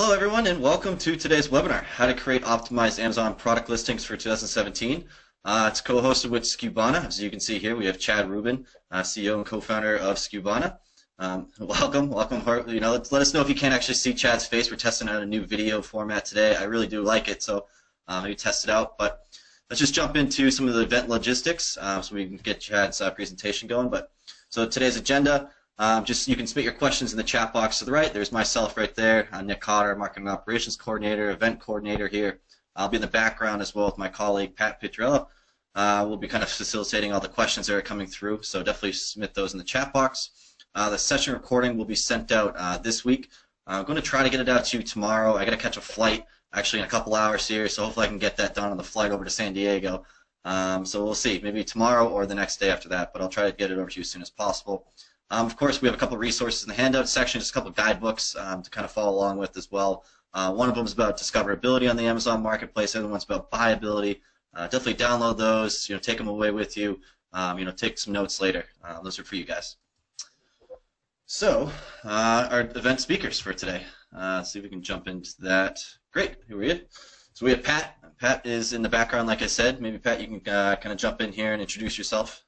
Hello everyone and welcome to today's webinar, How to Create Optimized Amazon Product Listings for 2017. It's co-hosted with Skubana. As you can see here, we have Chad Rubin, CEO and co-founder of Skubana. Welcome. Let us know if you can't actually see Chad's face. We're testing out a new video format today. I really do like it, so maybe test it out. But let's just jump into some of the event logistics so we can get Chad's presentation going. So today's agenda. You can submit your questions in the chat box to the right. There's myself right there, Nick Cotter, Marketing Operations Coordinator, Event Coordinator here. I'll be in the background as well with my colleague, Pat Pitrello. We'll be kind of facilitating all the questions that are coming through, so definitely submit those in the chat box. The session recording will be sent out this week. I'm going to try to get it out to you tomorrow. I got to catch a flight actually in a couple hours here, so hopefully I can get that done on the flight over to San Diego. So we'll see, maybe tomorrow or the next day after that, but I'll try to get it over to you as soon as possible. Of course, we have a couple of resources in the handout section, just a couple of guidebooks to kind of follow along with as well. One of them is about discoverability on the Amazon Marketplace. The other one's about buyability. Definitely download those. Take them away with you. Take some notes later. Those are for you guys. So, our event speakers for today. Let's see if we can jump into that. Great. Here we go. So we have Pat. Pat is in the background, like I said. Maybe Pat, you can kind of jump in here and introduce yourself.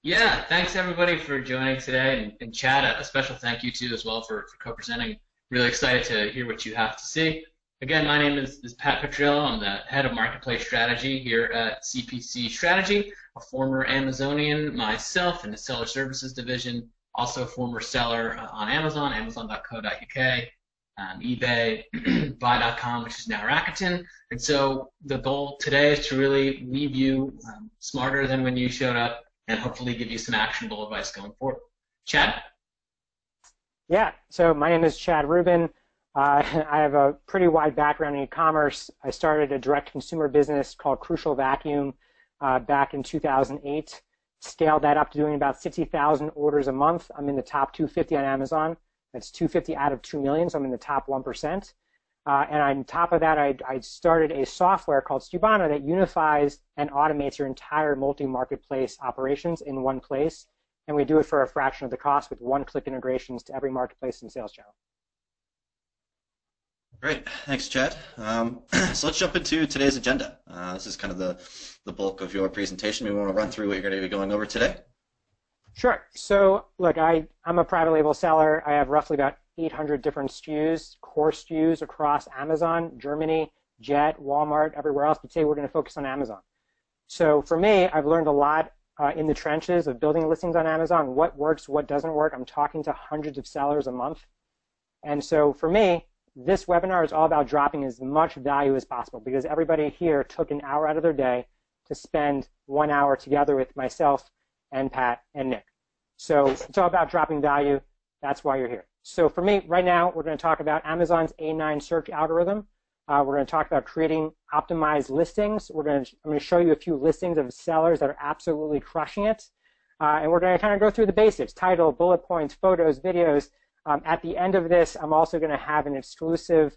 Yeah, thanks everybody for joining today, and Chad, a special thank you to as well for co-presenting. Really excited to hear what you have to see. Again, my name is Pat Pitrello. I'm the head of marketplace strategy here at CPC Strategy, a former Amazonian myself in the seller services division, also a former seller on Amazon, amazon.co.uk, eBay, buy.com, which is now Rakuten. And so the goal today is to really leave you smarter than when you showed up, and hopefully give you some actionable advice going forward. Chad? Yeah, so my name is Chad Rubin. I have a pretty wide background in e-commerce. I started a direct-to-consumer business called Crucial Vacuum back in 2008. Scaled that up to doing about 60,000 orders a month. I'm in the top 250 on Amazon. That's 250 out of 2 million, so I'm in the top 1%. And on top of that, I started a software called Skubana that unifies and automates your entire multi-marketplace operations in one place. And we do it for a fraction of the cost with one-click integrations to every marketplace and sales channel. Great. Thanks, Chad. So let's jump into today's agenda. This is kind of the bulk of your presentation. We want to run through what you're going to be going over today. Sure. So, look, I'm a private label seller. I have roughly about 800 different SKUs, core SKUs across Amazon, Germany, Jet, Walmart, everywhere else. But today we're going to focus on Amazon. So for me, I've learned a lot in the trenches of building listings on Amazon, what works, what doesn't work. I'm talking to hundreds of sellers a month. And so for me, this webinar is all about dropping as much value as possible because everybody here took an hour out of their day to spend 1 hour together with myself and Pat and Nick. So it's all about dropping value. That's why you're here. So for me, right now, we're going to talk about Amazon's A9 search algorithm. We're going to talk about creating optimized listings. I'm going to show you a few listings of sellers that are absolutely crushing it. And we're going to kind of go through the basics, title, bullet points, photos, videos. At the end of this, I'm also going to have an exclusive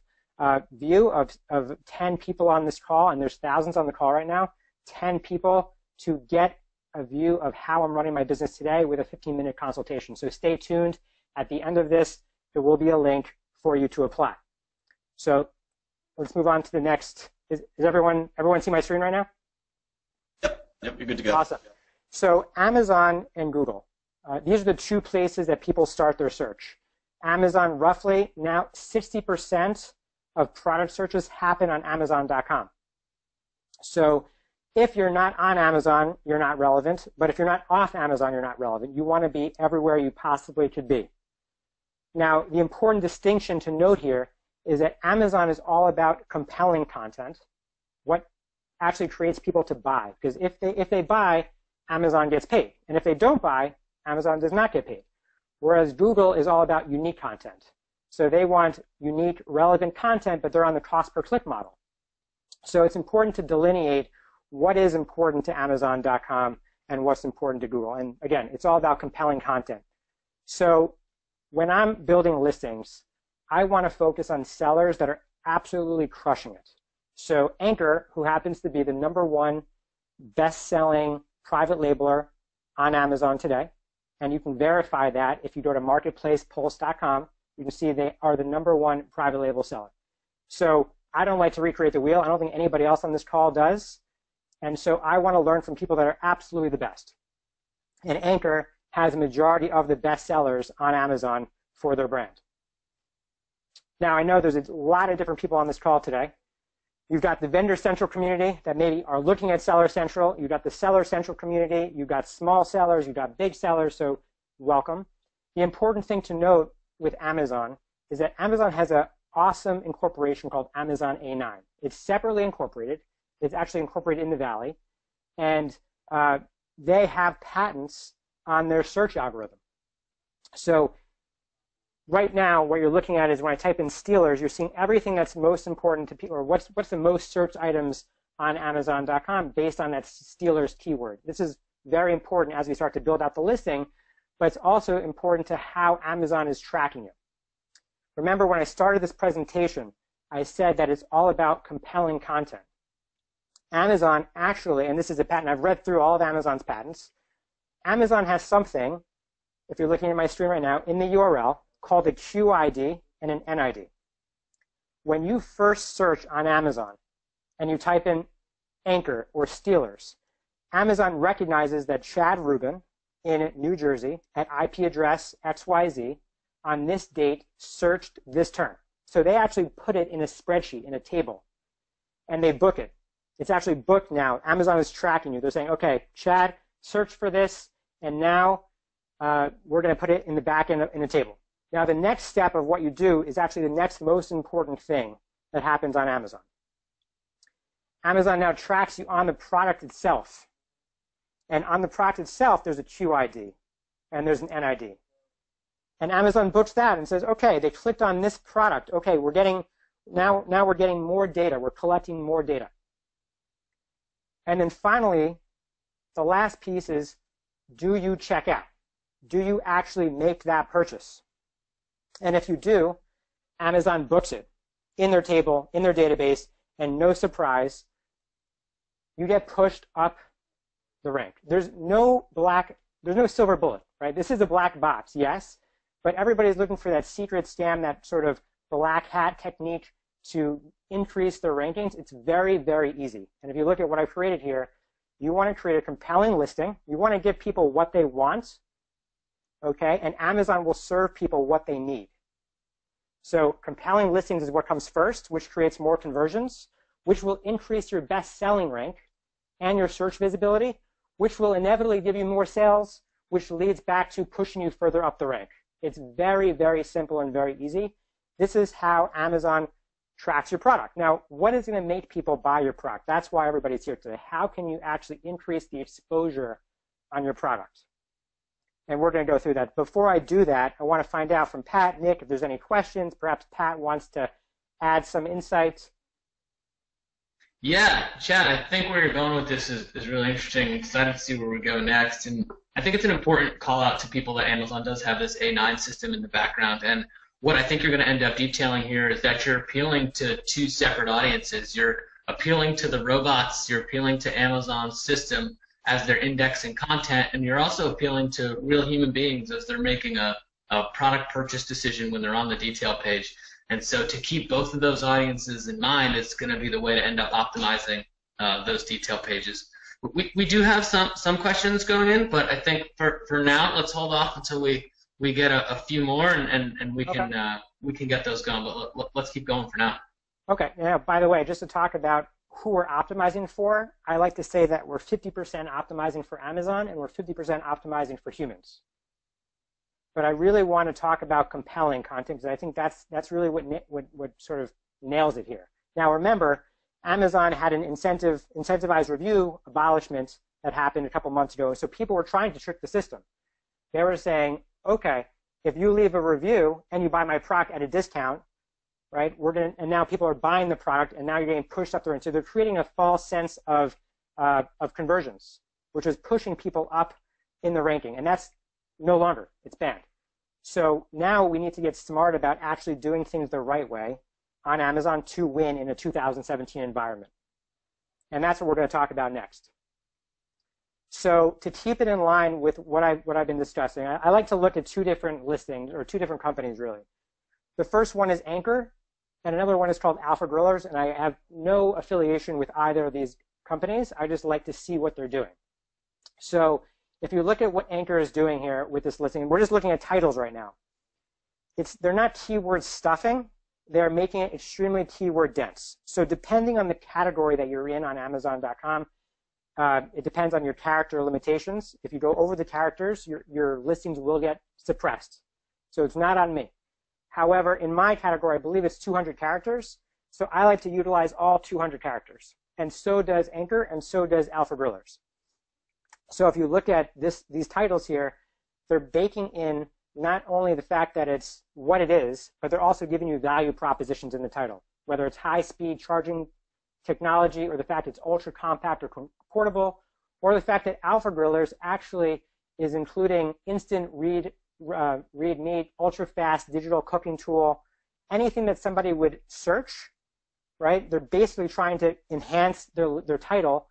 view of 10 people on this call, and there's thousands on the call right now, 10 people to get a view of how I'm running my business today with a 15-minute consultation. So stay tuned. At the end of this, there will be a link for you to apply. So let's move on to the next. Is everyone see my screen right now? Yep, you're good to go. Awesome. So Amazon and Google. These are the two places that people start their search. Amazon, roughly now 60% of product searches happen on Amazon.com. So if you're not on Amazon, you're not relevant. But if you're not off Amazon, you're not relevant. You want to be everywhere you possibly could be. Now, the important distinction to note here is that Amazon is all about compelling content, what actually creates people to buy. Because if they buy, Amazon gets paid. And if they don't buy, Amazon does not get paid. Whereas Google is all about unique content. So they want unique, relevant content, but they're on the cost per click model. So it's important to delineate what is important to Amazon.com and what's important to Google. And again, it's all about compelling content. So when I'm building listings, I want to focus on sellers that are absolutely crushing it. So Anchor, who happens to be the #1 best-selling private labeler on Amazon today, and you can verify that if you go to marketplacepulse.com, you can see they are the #1 private label seller. So I don't like to recreate the wheel. I don't think anybody else on this call does. And so I want to learn from people that are absolutely the best. And Anchor has a majority of the best sellers on Amazon for their brand. Now, I know there's a lot of different people on this call today. You've got the Vendor Central community that maybe are looking at Seller Central. You've got the Seller Central community. You've got small sellers. You've got big sellers. So welcome. The important thing to note with Amazon is that Amazon has an awesome incorporation called Amazon A9. It's separately incorporated. It's actually incorporated in the Valley. And they have patents on their search algorithm. So right now, what you're looking at is when I type in Steelers, you're seeing everything that's most important to people, or what's the most searched items on Amazon.com based on that Steelers keyword. This is very important as we start to build out the listing, but it's also important to how Amazon is tracking it. Remember, when I started this presentation, I said that it's all about compelling content. Amazon actually, and this is a patent, I've read through all of Amazon's patents. Amazon has something, if you're looking at my screen right now, in the URL called a QID and an NID. When you first search on Amazon and you type in Anchor or Steelers, Amazon recognizes that Chad Rubin in New Jersey at IP address XYZ on this date searched this term. So they actually put it in a spreadsheet, in a table, and they book it. It's actually booked now. Amazon is tracking you. They're saying, okay, Chad, search for this, and now we're going to put it in the back end in a table. Now, the next step of what you do is actually the next most important thing that happens on Amazon. Amazon now tracks you on the product itself. And on the product itself, there's a QID, and there's an NID. And Amazon books that and says, okay, they clicked on this product. Okay, we're getting, now we're getting more data. We're collecting more data. And then finally, the last piece is, do you check out? Do you actually make that purchase? And if you do, Amazon books it in their table, in their database, and no surprise, you get pushed up the rank. There's no silver bullet, right? This is a black box, yes, but everybody's looking for that secret scam, that sort of black hat technique to increase their rankings. It's very, very easy. And if you look at what I've created here, you want to create a compelling listing. You want to give people what they want, okay? And Amazon will serve people what they need. So compelling listings is what comes first, which creates more conversions, which will increase your best-selling rank and your search visibility, which will inevitably give you more sales, which leads back to pushing you further up the rank. It's very, very simple and very easy. This is how Amazon tracks your product. Now, what is going to make people buy your product? That's why everybody's here today. How can you actually increase the exposure on your product? And we're going to go through that. Before I do that, I want to find out from Pat, Nick, if there's any questions. Perhaps Pat wants to add some insight. Yeah, Chad, I think where you're going with this is really interesting. Excited to see where we go next. And I think it's an important call out to people that Amazon does have this A9 system in the background. And what I think you're going to end up detailing here is that you're appealing to two separate audiences. You're appealing to the robots, you're appealing to Amazon's system as they're indexing content, and you're also appealing to real human beings as they're making a product purchase decision when they're on the detail page. And so to keep both of those audiences in mind is going to be the way to end up optimizing those detail pages. We do have some questions going in, but I think for now, let's hold off until we get a few more, and we can get those going. But let's keep going for now. Okay. Now, by the way, just to talk about who we're optimizing for, I like to say that we're 50% optimizing for Amazon and we're 50% optimizing for humans. But I really want to talk about compelling content because I think that's really what sort of nails it here. Now, remember, Amazon had an incentivized review abolishment that happened a couple months ago, so people were trying to trick the system. They were saying, okay, if you leave a review and you buy my product at a discount, right? And now people are buying the product, and now you're getting pushed up the rank. So they're creating a false sense of conversions, which is pushing people up in the ranking, and that's no longer. It's banned. So now we need to get smart about actually doing things the right way on Amazon to win in a 2017 environment, and that's what we're going to talk about next. So to keep it in line with what I've been discussing, I like to look at two different listings, or two different companies really. The first one is Anchor, and another one is called Alpha Grillers, and I have no affiliation with either of these companies. I just like to see what they're doing. So if you look at what Anchor is doing here with this listing, we're just looking at titles right now. They're not keyword stuffing. They're making it extremely keyword dense. So depending on the category that you're in on Amazon.com, it depends on your character limitations. If you go over the characters, your listings will get suppressed. So it's not on me. However, in my category, I believe it's 200 characters. So I like to utilize all 200 characters. And so does Anchor, and so does Alpha Grillers. So if you look at these titles here, they're baking in not only the fact that it's what it is, but they're also giving you value propositions in the title, whether it's high-speed charging technology, or the fact it's ultra compact or portable, or the fact that Alpha Grillers actually is including instant read meat, ultra fast digital cooking tool, anything that somebody would search, right? They're basically trying to enhance their title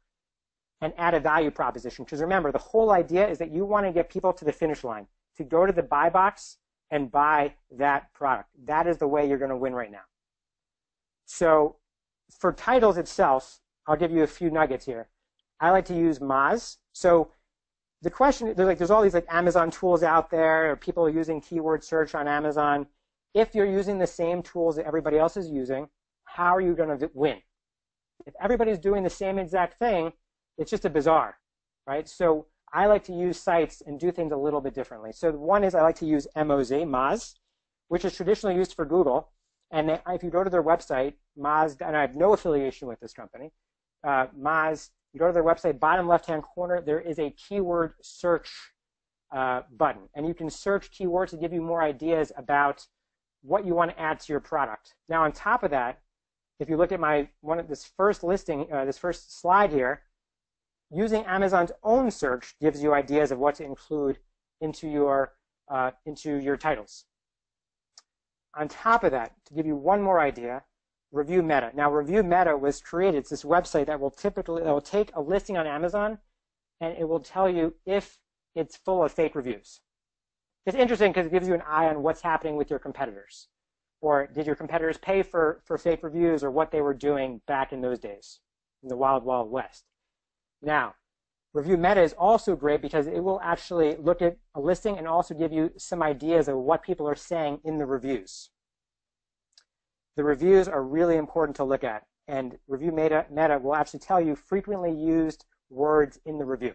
and add a value proposition. Because remember, the whole idea is that you want to get people to the finish line, to go to the buy box and buy that product. That is the way you're going to win right now. So for titles itself, I'll give you a few nuggets here. I like to use Moz. So the question, there's all these like Amazon tools out there, or people are using keyword search on Amazon. If you're using the same tools that everybody else is using, how are you going to win? If everybody's doing the same exact thing, it's just a bazaar, right? So I like to use sites and do things a little bit differently. So one is I like to use Moz, which is traditionally used for Google. And if you go to their website, Moz, and I have no affiliation with this company, Moz, you go to their website, bottom left-hand corner, there is a keyword search button. And you can search keywords to give you more ideas about what you want to add to your product. Now, on top of that, if you look at this first listing, this first slide here, using Amazon's own search gives you ideas of what to include into your titles. On top of that, to give you one more idea, Review Meta. Now, Review Meta was created. It's this website that will take a listing on Amazon, and it will tell you if it's full of fake reviews. It's interesting because it gives you an eye on what's happening with your competitors. Or did your competitors pay for fake reviews, or what they were doing back in those days, in the wild, wild west. Now, Review Meta is also great because it will actually look at a listing and also give you some ideas of what people are saying in the reviews. The reviews are really important to look at, and Review Meta will actually tell you frequently used words in the review.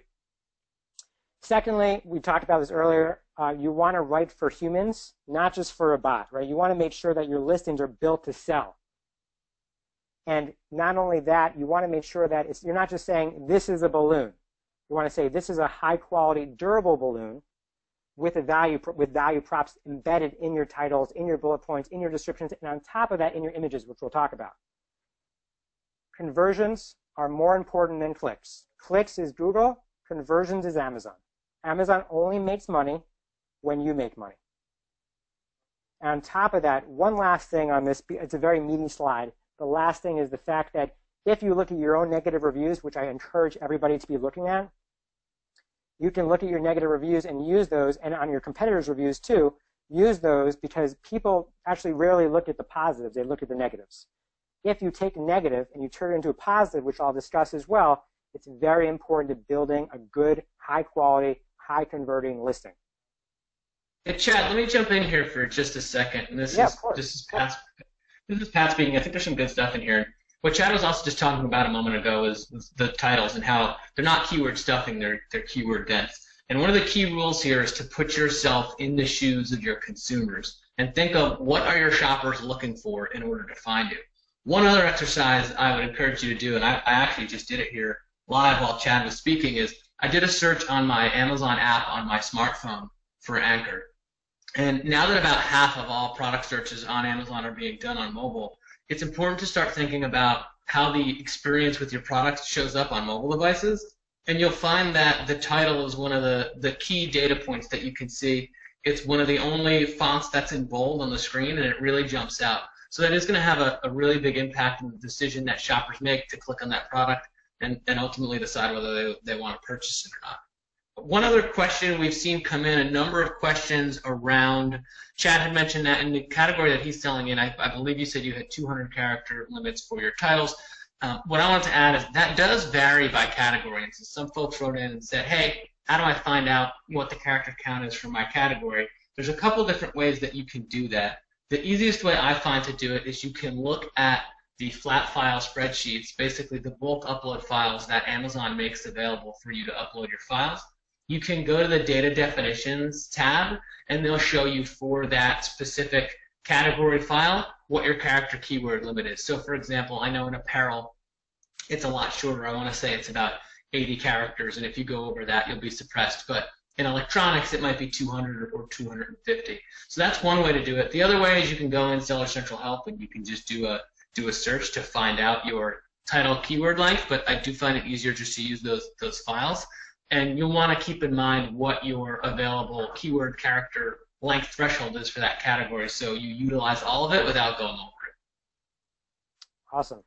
Secondly, we talked about this earlier, you want to write for humans, not just for a bot, right? You want to make sure that your listings are built to sell. And not only that, you want to make sure that you're not just saying, this is a balloon. You want to say, this is a high-quality, durable balloon with value props embedded in your titles, in your bullet points, in your descriptions, and on top of that, in your images, which we'll talk about. Conversions are more important than clicks. Clicks is Google. Conversions is Amazon. Amazon only makes money when you make money. And on top of that, one last thing on this, it's a very meaty slide. The last thing is the fact that if you look at your own negative reviews, which I encourage everybody to be looking at, you can look at your negative reviews and use those, and on your competitors' reviews too, use those, because people actually rarely look at the positives, they look at the negatives. If you take a negative and you turn it into a positive, which I'll discuss as well, it's very important to building a good, high-quality, high-converting listing. Hey, Chad, let me jump in here for just a second. And this is Pat speaking. I think there's some good stuff in here. What Chad was also just talking about a moment ago is the titles and how they're not keyword stuffing, they're keyword dense. And one of the key rules here is to put yourself in the shoes of your consumers and think of what are your shoppers looking for in order to find you. One other exercise I would encourage you to do, and I actually just did it here live while Chad was speaking, is I did a search on my Amazon app on my smartphone for Anchor. And now that about half of all product searches on Amazon are being done on mobile, it's important to start thinking about how the experience with your product shows up on mobile devices. And you'll find that the title is one of the key data points that you can see. It's one of the only fonts that's in bold on the screen, and it really jumps out. So that is going to have a really big impact on the decision that shoppers make to click on that product and ultimately decide whether they want to purchase it or not. One other question we've seen come in, a number of questions around, Chad had mentioned that in the category that he's selling in, I believe you said you had 200 character limits for your titles. What I want to add is that does vary by category. And so some folks wrote in and said, hey, how do I find out what the character count is for my category? There's a couple different ways that you can do that. The easiest way I find to do it is you can look at the flat file spreadsheets, basically the bulk upload files that Amazon makes available for you to upload your files. You can go to the data definitions tab, and they'll show you for that specific category file what your character keyword limit is. So for example, I know in apparel, it's a lot shorter. I want to say it's about 80 characters, and if you go over that, you'll be suppressed. But in electronics, it might be 200 or 250. So that's one way to do it. The other way is you can go in Seller Central Help, and you can just do a search to find out your title keyword length, but I do find it easier just to use those files. And you'll want to keep in mind what your available keyword character length threshold is for that category, so you utilize all of it without going over it. Awesome.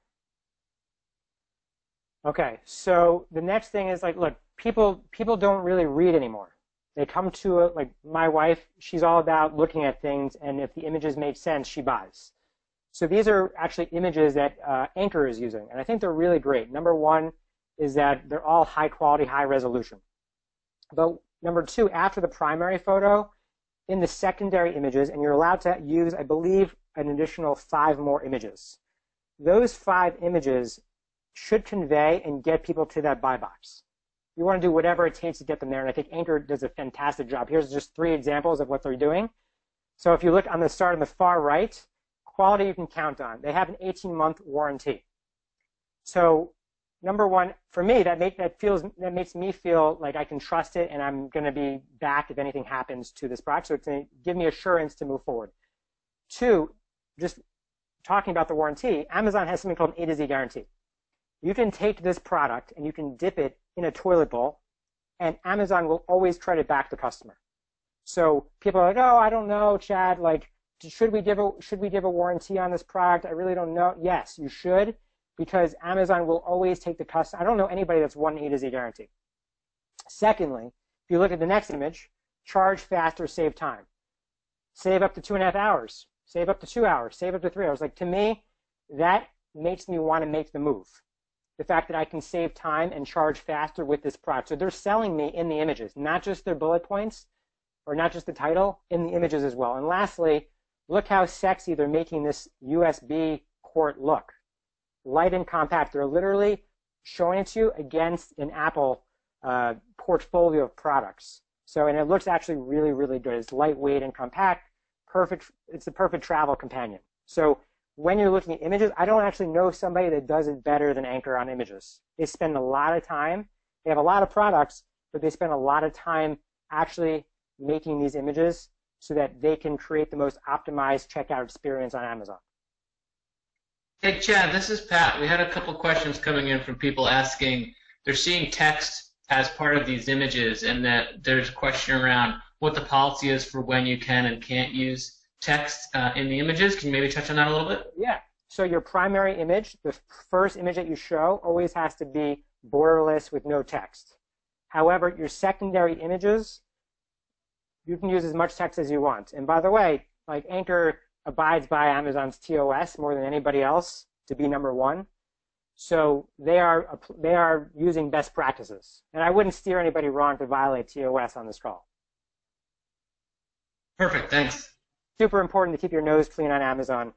Okay, so the next thing is like, look, people don't really read anymore. They come to it, like my wife, she's all about looking at things, and if the images make sense, she buys. So these are actually images that Anchor is using, and I think they're really great. Number one is that they're all high quality, high resolution. But number two, after the primary photo, in the secondary images, and you're allowed to use, I believe, an additional 5 more images. Those 5 images should convey and get people to that buy box. You want to do whatever it takes to get them there, and I think Anchor does a fantastic job. Here's just 3 examples of what they're doing. So if you look on the start on the far right, quality you can count on. They have an 18-month warranty. So number one, for me, that makes me feel like I can trust it and I'm going to be back if anything happens to this product. So it's going to give me assurance to move forward. 2, just talking about the warranty, Amazon has something called an A to Z guarantee. You can take this product and you can dip it in a toilet bowl, and Amazon will always credit back the customer. So people are like, oh, I don't know, Chad, like, should we give a warranty on this product? I really don't know. Yes, you should, because Amazon will always take the customer. I don't know anybody that's won an A to Z guarantee. Secondly, if you look at the next image, charge faster, save time. Save up to 2.5 hours. Save up to 2 hours. Save up to 3 hours. Like, to me, that makes me want to make the move. The fact that I can save time and charge faster with this product. So they're selling me in the images, not just their bullet points or not just the title, in the images as well. And lastly, look how sexy they're making this USB port look. Light and compact. They're literally showing it to you against an Apple portfolio of products. So, and it looks actually really, really good. It's lightweight and compact. Perfect. It's the perfect travel companion. So when you're looking at images, I don't actually know somebody that does it better than Anchor on images. They spend a lot of time. They have a lot of products, but they spend a lot of time actually making these images so that they can create the most optimized checkout experience on Amazon. Hey, Chad, this is Pat. We had a couple questions coming in from people asking, they're seeing text as part of these images, and that there's a question around what the policy is for when you can and can't use text in the images. Can you maybe touch on that a little bit? Yeah. So your primary image, the first image that you show, always has to be borderless with no text. However, your secondary images, you can use as much text as you want. And by the way, like, Anchor abides by Amazon's TOS more than anybody else to be number one. So they are using best practices. And I wouldn't steer anybody wrong to violate TOS on this call. Perfect. Thanks. Super important to keep your nose clean on Amazon.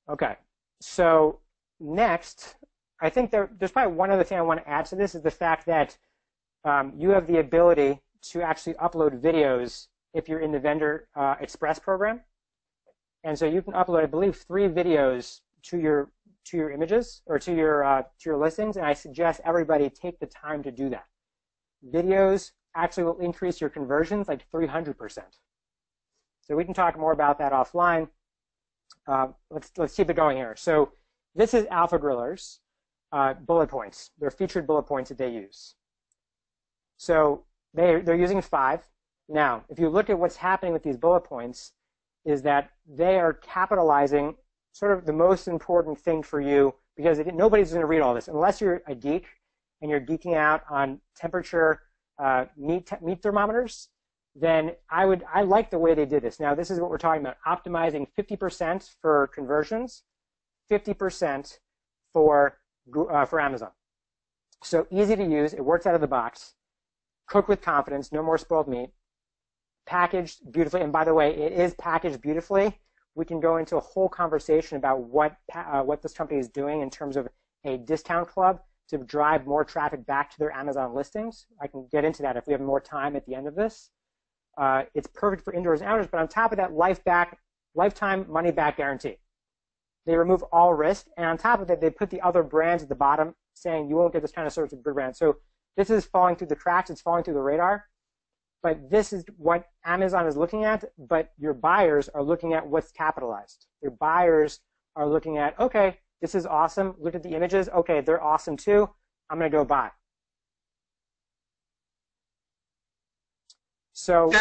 Okay. So next, I think there's probably one other thing I want to add to this is the fact that you have the ability to actually upload videos if you're in the Vendor Express program. And so you can upload, I believe, 3 videos to your images or to your listings, and I suggest everybody take the time to do that. Videos actually will increase your conversions like 300%. So we can talk more about that offline. Let's keep it going here. So this is Alpha Griller's bullet points. They're featured bullet points that they use. So they're using 5. Now, if you look at what's happening with these bullet points, is that they are capitalizing sort of the most important thing for you, because nobody's going to read all this unless you're a geek and you're geeking out on temperature meat thermometers, then I like the way they did this. Now, this is what we're talking about, optimizing 50% for conversions, 50% for Amazon. So easy to use. It works out of the box. Cook with confidence. No more spoiled meat. Packaged beautifully. And by the way, it is packaged beautifully. We can go into a whole conversation about what this company is doing in terms of a discount club to drive more traffic back to their Amazon listings. I can get into that if we have more time at the end of this. It's perfect for indoors and outdoors, but on top of that, lifetime money-back guarantee. They remove all risk, and on top of that, they put the other brands at the bottom saying you won't get this kind of service with good brands. So this is falling through the cracks. It's falling through the radar. But this is what Amazon is looking at, but your buyers are looking at what's capitalized. Your buyers are looking at, okay, this is awesome. Look at the images. Okay, they're awesome too. I'm going to go buy. So,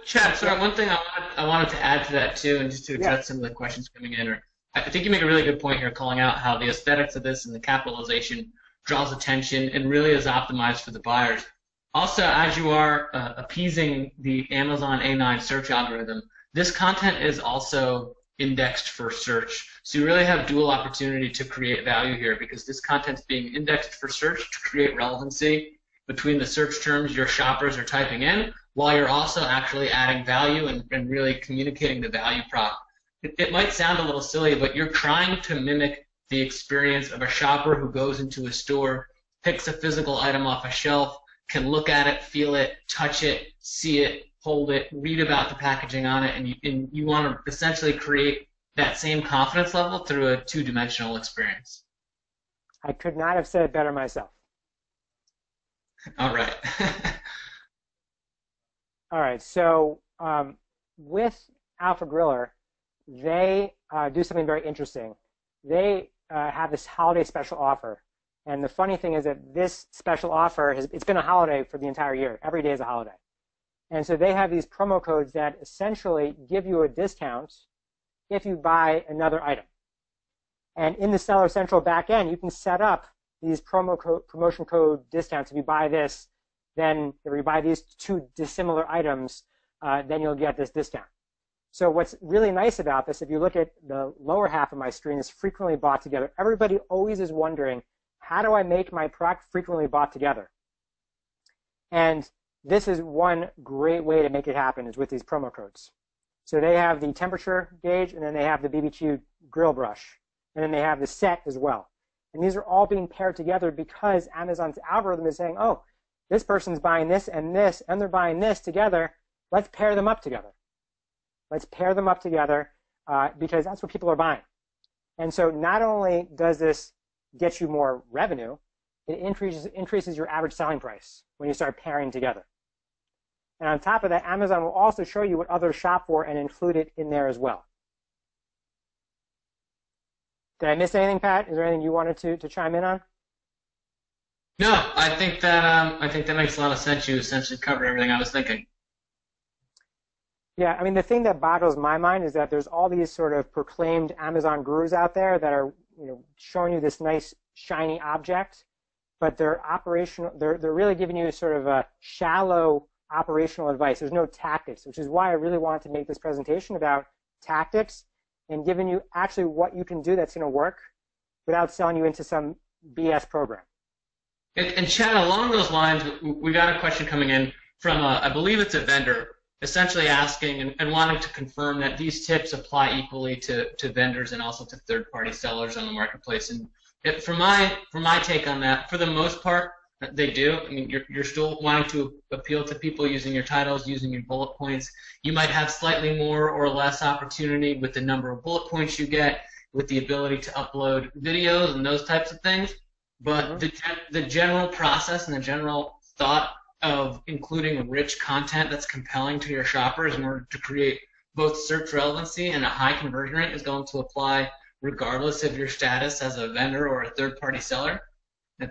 Chad, sorry, one thing I wanted to add to that too, and just to address some of the questions coming in. I think you make a really good point here, calling out how the aesthetics of this and the capitalization draws attention and really is optimized for the buyers. Also, as you are appeasing the Amazon A9 search algorithm, this content is also indexed for search. So you really have dual opportunity to create value here, because this content is being indexed for search to create relevancy between the search terms your shoppers are typing in, while you're also actually adding value and really communicating the value prop. It might sound a little silly, but you're trying to mimic the experience of a shopper who goes into a store, picks a physical item off a shelf, can look at it, feel it, touch it, see it, hold it, read about the packaging on it, and you want to essentially create that same confidence level through a two-dimensional experience. I could not have said it better myself. All right. All right, so with Alpha Griller, they do something very interesting. They have this holiday special offer. And the funny thing is that this special offer, it's been a holiday for the entire year. Every day is a holiday. And so they have these promo codes that essentially give you a discount if you buy another item. And in the Seller Central backend, you can set up these promotion code discounts. If you buy this, then if you buy these two dissimilar items, then you'll get this discount. So what's really nice about this, if you look at the lower half of my screen, is frequently bought together. Everybody always is wondering, how do I make my product frequently bought together? And this is one great way to make it happen, is with these promo codes. So they have the temperature gauge, and then they have the BBQ grill brush, and then they have the set as well. And these are all being paired together because Amazon's algorithm is saying, oh, this person's buying this, and they're buying this together. Let's pair them up together. Let's pair them up together because that's what people are buying. And so not only does this get you more revenue, it increases your average selling price when you start pairing together. And on top of that, Amazon will also show you what others shop for and include it in there as well. Did I miss anything, Pat? Is there anything you wanted to chime in on? No, I think that makes a lot of sense. You essentially covered everything I was thinking. Yeah, I mean, the thing that boggles my mind is that there's all these sort of proclaimed Amazon gurus out there that are, showing you this nice shiny object, but they're really giving you sort of a shallow operational advice. There's no tactics, which is why I really wanted to make this presentation about tactics and giving you actually what you can do that's going to work without selling you into some BS program. And Chad, along those lines, we got a question coming in from, I believe it's a vendor, essentially asking and wanting to confirm that these tips apply equally to vendors and also to third-party sellers on the marketplace. And from my take on that, for the most part, they do. I mean, you're still wanting to appeal to people using your titles, using your bullet points. You might have slightly more or less opportunity with the number of bullet points you get, with the ability to upload videos and those types of things. But the general process and the general thought of including rich content that's compelling to your shoppers in order to create both search relevancy and a high conversion rate is going to apply regardless of your status as a vendor or a third-party seller.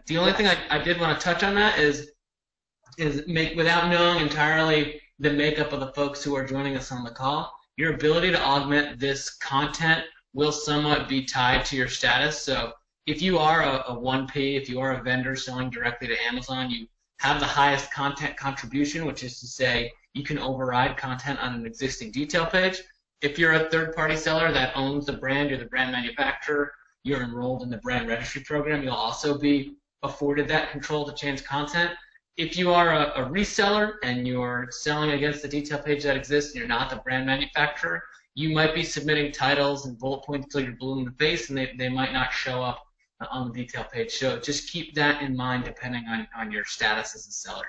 The only thing I did want to touch on that is without knowing entirely the makeup of the folks who are joining us on the call, your ability to augment this content will somewhat be tied to your status. So if you are a 1P, if you are a vendor selling directly to Amazon, you have the highest content contribution, which is to say you can override content on an existing detail page. If you're a third-party seller that owns the brand, you're the brand manufacturer, you're enrolled in the brand registry program, you'll also be afforded that control to change content. If you are a reseller and you're selling against the detail page that exists and you're not the brand manufacturer, you might be submitting titles and bullet points until you're blue in the face, and they might not show up on the detail page. So just keep that in mind depending on your status as a seller.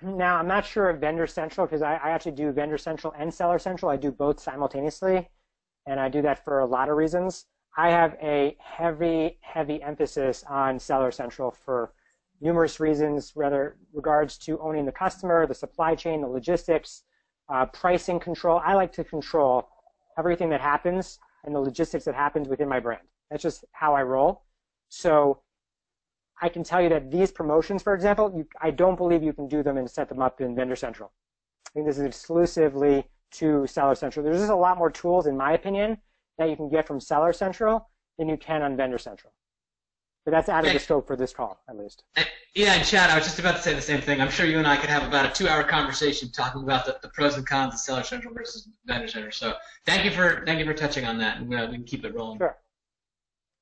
Now, I'm not sure of Vendor Central because I actually do Vendor Central and Seller Central. I do both simultaneously, and I do that for a lot of reasons. I have a heavy emphasis on Seller Central for numerous reasons, whether regards to owning the customer, the supply chain, the logistics, pricing control. I like to control everything that happens and the logistics that happens within my brand. That's just how I roll. So I can tell you that these promotions, for example, I don't believe you can do them and set them up in Vendor Central. I think this is exclusively to Seller Central. There's just a lot more tools, in my opinion, that you can get from Seller Central than you can on Vendor Central. But that's out of the scope for this call, at least. Yeah, and Chad, I was just about to say the same thing. I'm sure you and I could have about a 2-hour conversation talking about the pros and cons of Seller Central versus Vendor Central. So thank you for touching on that, and we can keep it rolling. Sure.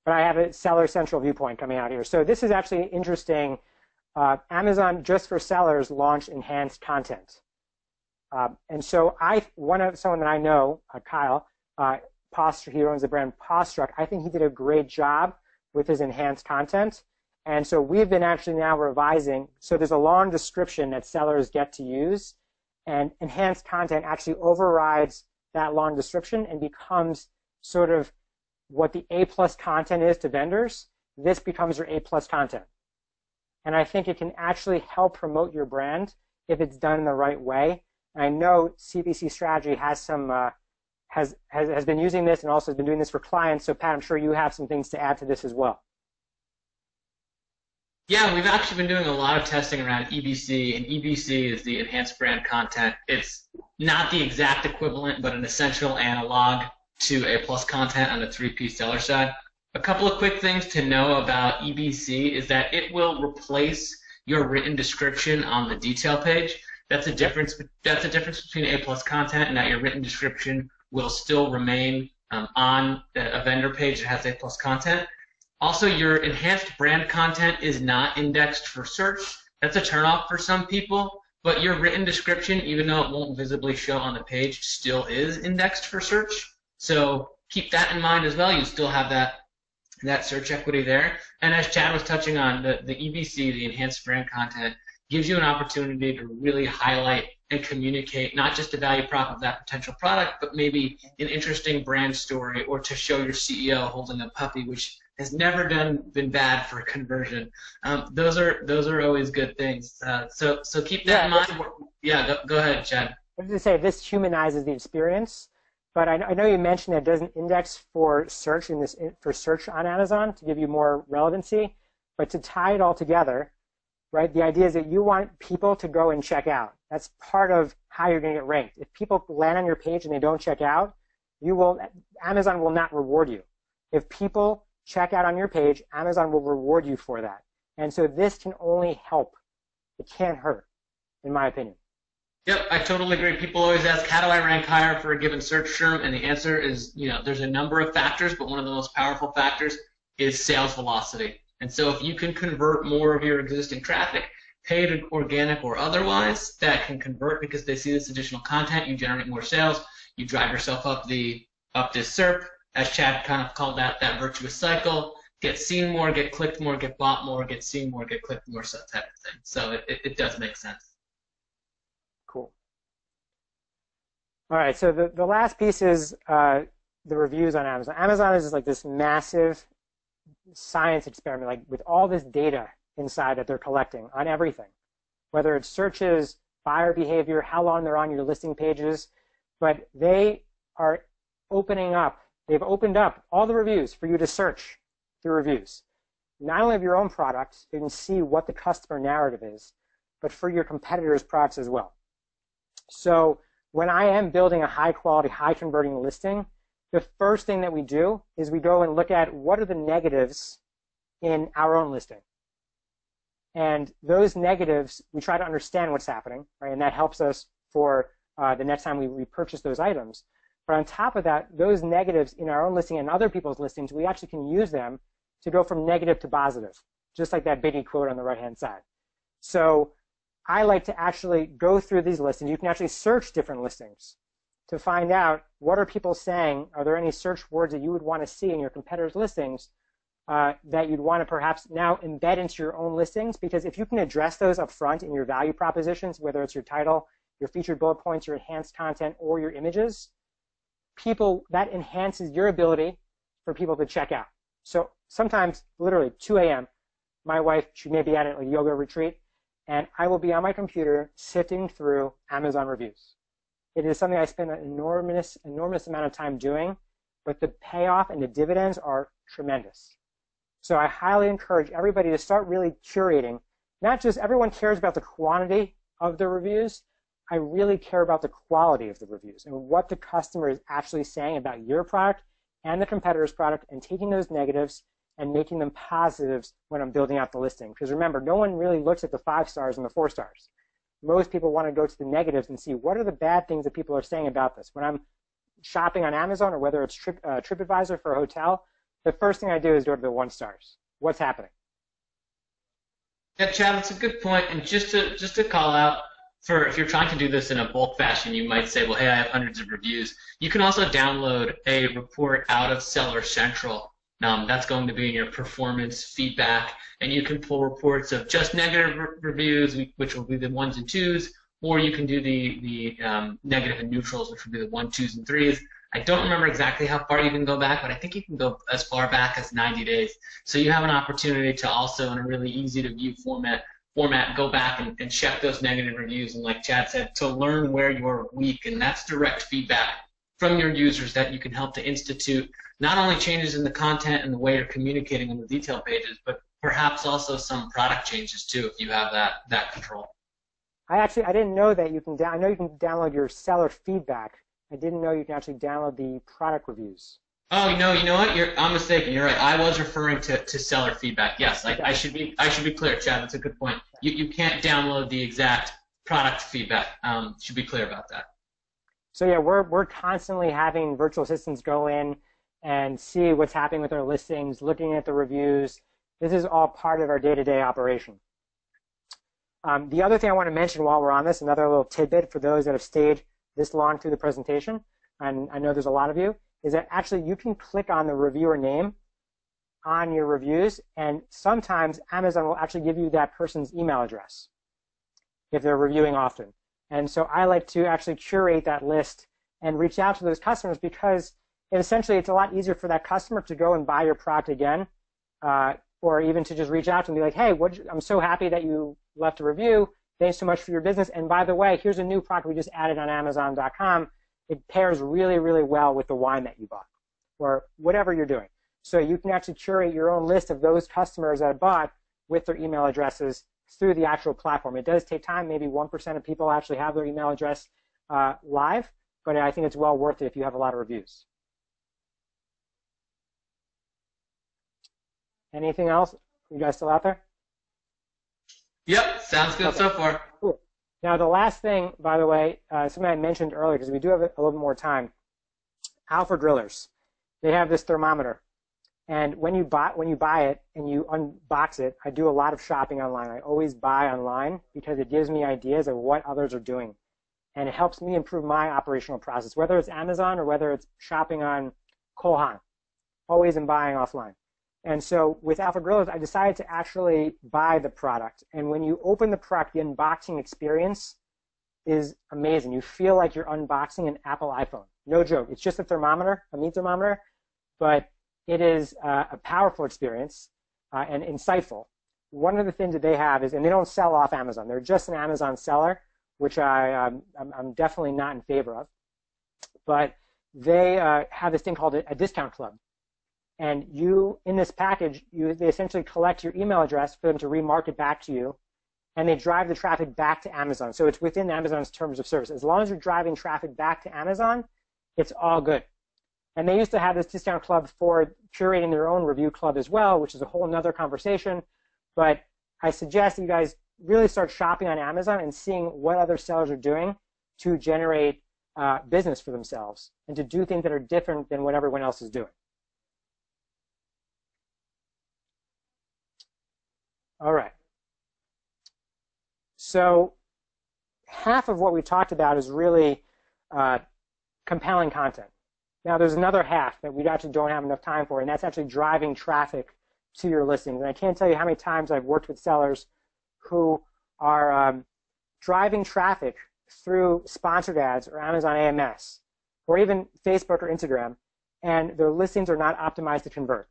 But I have a Seller Central viewpoint coming out here. So this is actually interesting. Amazon, just for sellers, launched enhanced content. And so someone that I know, Kyle, he owns the brand Postruck, I think he did a great job with his enhanced content. And so we've been actually now revising. So there's a long description that sellers get to use, and enhanced content actually overrides that long description and becomes sort of what the A+ content is to vendors. This becomes your A+ content. And I think it can actually help promote your brand if it's done in the right way. And I know CPC Strategy has some has been using this and also has been doing this for clients. So Pat, I'm sure you have some things to add to this as well. Yeah, we've actually been doing a lot of testing around EBC, and EBC is the enhanced brand content. It's not the exact equivalent, but an essential analog to A+ content on the 3P seller side. A couple of quick things to know about EBC is that it will replace your written description on the detail page. That's a difference between A+ content and that your written description will still remain on a vendor page that has A+ content. Also, your enhanced brand content is not indexed for search. That's a turnoff for some people, but your written description, even though it won't visibly show on the page, still is indexed for search. So keep that in mind as well. You still have that search equity there. And as Chad was touching on, the EBC, the enhanced brand content, gives you an opportunity to really highlight and communicate not just the value prop of that potential product, but maybe an interesting brand story, or to show your CEO holding a puppy, which has never been bad for conversion. Those are always good things. So keep that in mind. Yeah, go ahead, Chad. I was going to say this humanizes the experience, but I know you mentioned that it doesn't index for search for search on Amazon to give you more relevancy, but to tie it all together, right? The idea is that you want people to go and check out. That's part of how you're going to get ranked. If people land on your page and they don't check out, Amazon will not reward you. If people check out on your page, Amazon will reward you for that. And so this can only help. It can't hurt, in my opinion. Yep, I totally agree. People always ask, how do I rank higher for a given search term? And the answer is, there's a number of factors, but one of the most powerful factors is sales velocity. And so if you can convert more of your existing traffic, paid, organic, or otherwise, that can convert because they see this additional content, you generate more sales, you drive yourself up this SERP, as Chad kind of called that virtuous cycle, get seen more, get clicked more, get bought more, get seen more, get clicked more, so type of thing. So it does make sense. Cool. All right, so the last piece is the reviews on Amazon. Amazon is like this massive science experiment, like with all this data inside that they're collecting on everything, whether it's searches, buyer behavior, how long they're on your listing pages, but they are they've opened up all the reviews for you to search the reviews. Not only of your own products, you can see what the customer narrative is, but for your competitors' products as well. So when I am building a high-quality, high-converting listing, the first thing that we do is we go and look at what are the negatives in our own listing. And those negatives, we try to understand what's happening, right? And that helps us for the next time we repurchase those items. But on top of that, those negatives in our own listing and other people's listings, we actually can use them to go from negative to positive, just like that Biggie quote on the right-hand side. So I like to actually go through these listings. You can actually search different listings to find out what are people saying. Are there any search words that you would want to see in your competitors' listings that you'd want to perhaps now embed into your own listings? Because if you can address those up front in your value propositions, whether it's your title, your featured bullet points, your enhanced content, or your images, that enhances your ability for people to check out. So sometimes, literally 2 a.m., my wife, she may be at a yoga retreat, and I will be on my computer sifting through Amazon reviews. It is something I spend an enormous amount of time doing, but the payoff and the dividends are tremendous. So I highly encourage everybody to start really curating. Not just everyone cares about the quantity of the reviews. I really care about the quality of the reviews and what the customer is actually saying about your product and the competitor's product, and taking those negatives and making them positives when I'm building out the listing. Because remember, no one really looks at the 5 stars and the 4 stars. Most people want to go to the negatives and see what are the bad things that people are saying about this. When I'm shopping on Amazon, or whether it's TripAdvisor for a hotel, the first thing I do is go to the 1 stars. What's happening? Yeah, Chad, that's a good point. And just to call out, for if you're trying to do this in a bulk fashion, you might say, well, hey, I have hundreds of reviews. You can also download a report out of Seller Central. That's going to be in your performance feedback, and you can pull reports of just negative reviews, which will be the 1s and 2s, or you can do the negative and neutrals, which would be the 1, 2s, and 3s. I don't remember exactly how far you can go back, but I think you can go as far back as 90 days. So you have an opportunity to also, in a really easy-to-view format, go back and check those negative reviews, and like Chad said, to learn where you're weak, and that's direct feedback from your users that you can help to institute not only changes in the content and the way you're communicating on the detail pages, but perhaps also some product changes too, if you have that control. I didn't know that you can. I know you can download your seller feedback. I didn't know you can actually download the product reviews. Oh, you know what? I'm mistaken. You're right. I was referring to seller feedback. Yes, I should be clear, Chad. That's a good point. You can't download the exact product feedback. Should be clear about that. So yeah, we're constantly having virtual assistants go in and see what's happening with our listings, looking at the reviews. This is all part of our day-to-day operation. The other thing I want to mention while we're on this, another little tidbit for those that have stayed this long through the presentation, and I know there's a lot of you, is that actually you can click on the reviewer name on your reviews, and sometimes Amazon will actually give you that person's email address if they're reviewing often. And so I like to actually curate that list and reach out to those customers, because essentially it's a lot easier for that customer to go and buy your product again, or even to just reach out to them and be like, hey, I'm so happy that you left a review. Thanks so much for your business. And by the way, here's a new product we just added on Amazon.com. It pairs really, really well with the wine that you bought, or whatever you're doing. So you can actually curate your own list of those customers that bought with their email addresses through the actual platform. It does take time. Maybe 1% of people actually have their email address live, but I think it's well worth it if you have a lot of reviews. Anything else? You guys still out there? Yep, sounds good so far. Cool. Now the last thing, by the way, something I mentioned earlier, because we do have a little bit more time. Alpha Grillers, they have this thermometer, and when you buy it and you unbox it, I do a lot of shopping online. I always buy online because it gives me ideas of what others are doing, and it helps me improve my operational process, whether it's Amazon or whether it's shopping on Cole Haan. Always am buying offline. And so with Alpha Grillers, I decided to actually buy the product. And when you open the product, the unboxing experience is amazing. You feel like you're unboxing an Apple iPhone. No joke. It's just a thermometer, a meat thermometer, but it is a powerful experience and insightful. One of the things that they have is, and they don't sell off Amazon. They're just an Amazon seller, which I'm definitely not in favor of. But they have this thing called a discount club. And you, in this package, they essentially collect your email address for them to remarket back to you, and they drive the traffic back to Amazon. So it's within Amazon's terms of service. As long as you're driving traffic back to Amazon, it's all good. And they used to have this discount club for curating their own review club as well, which is a whole nother conversation. But I suggest you guys really start shopping on Amazon and seeing what other sellers are doing to generate business for themselves and to do things that are different than what everyone else is doing. All right. So half of what we talked about is really compelling content. Now, there's another half that we actually don't have enough time for, and that's actually driving traffic to your listings. And I can't tell you how many times I've worked with sellers who are driving traffic through sponsored ads or Amazon AMS or even Facebook or Instagram, and their listings are not optimized to convert.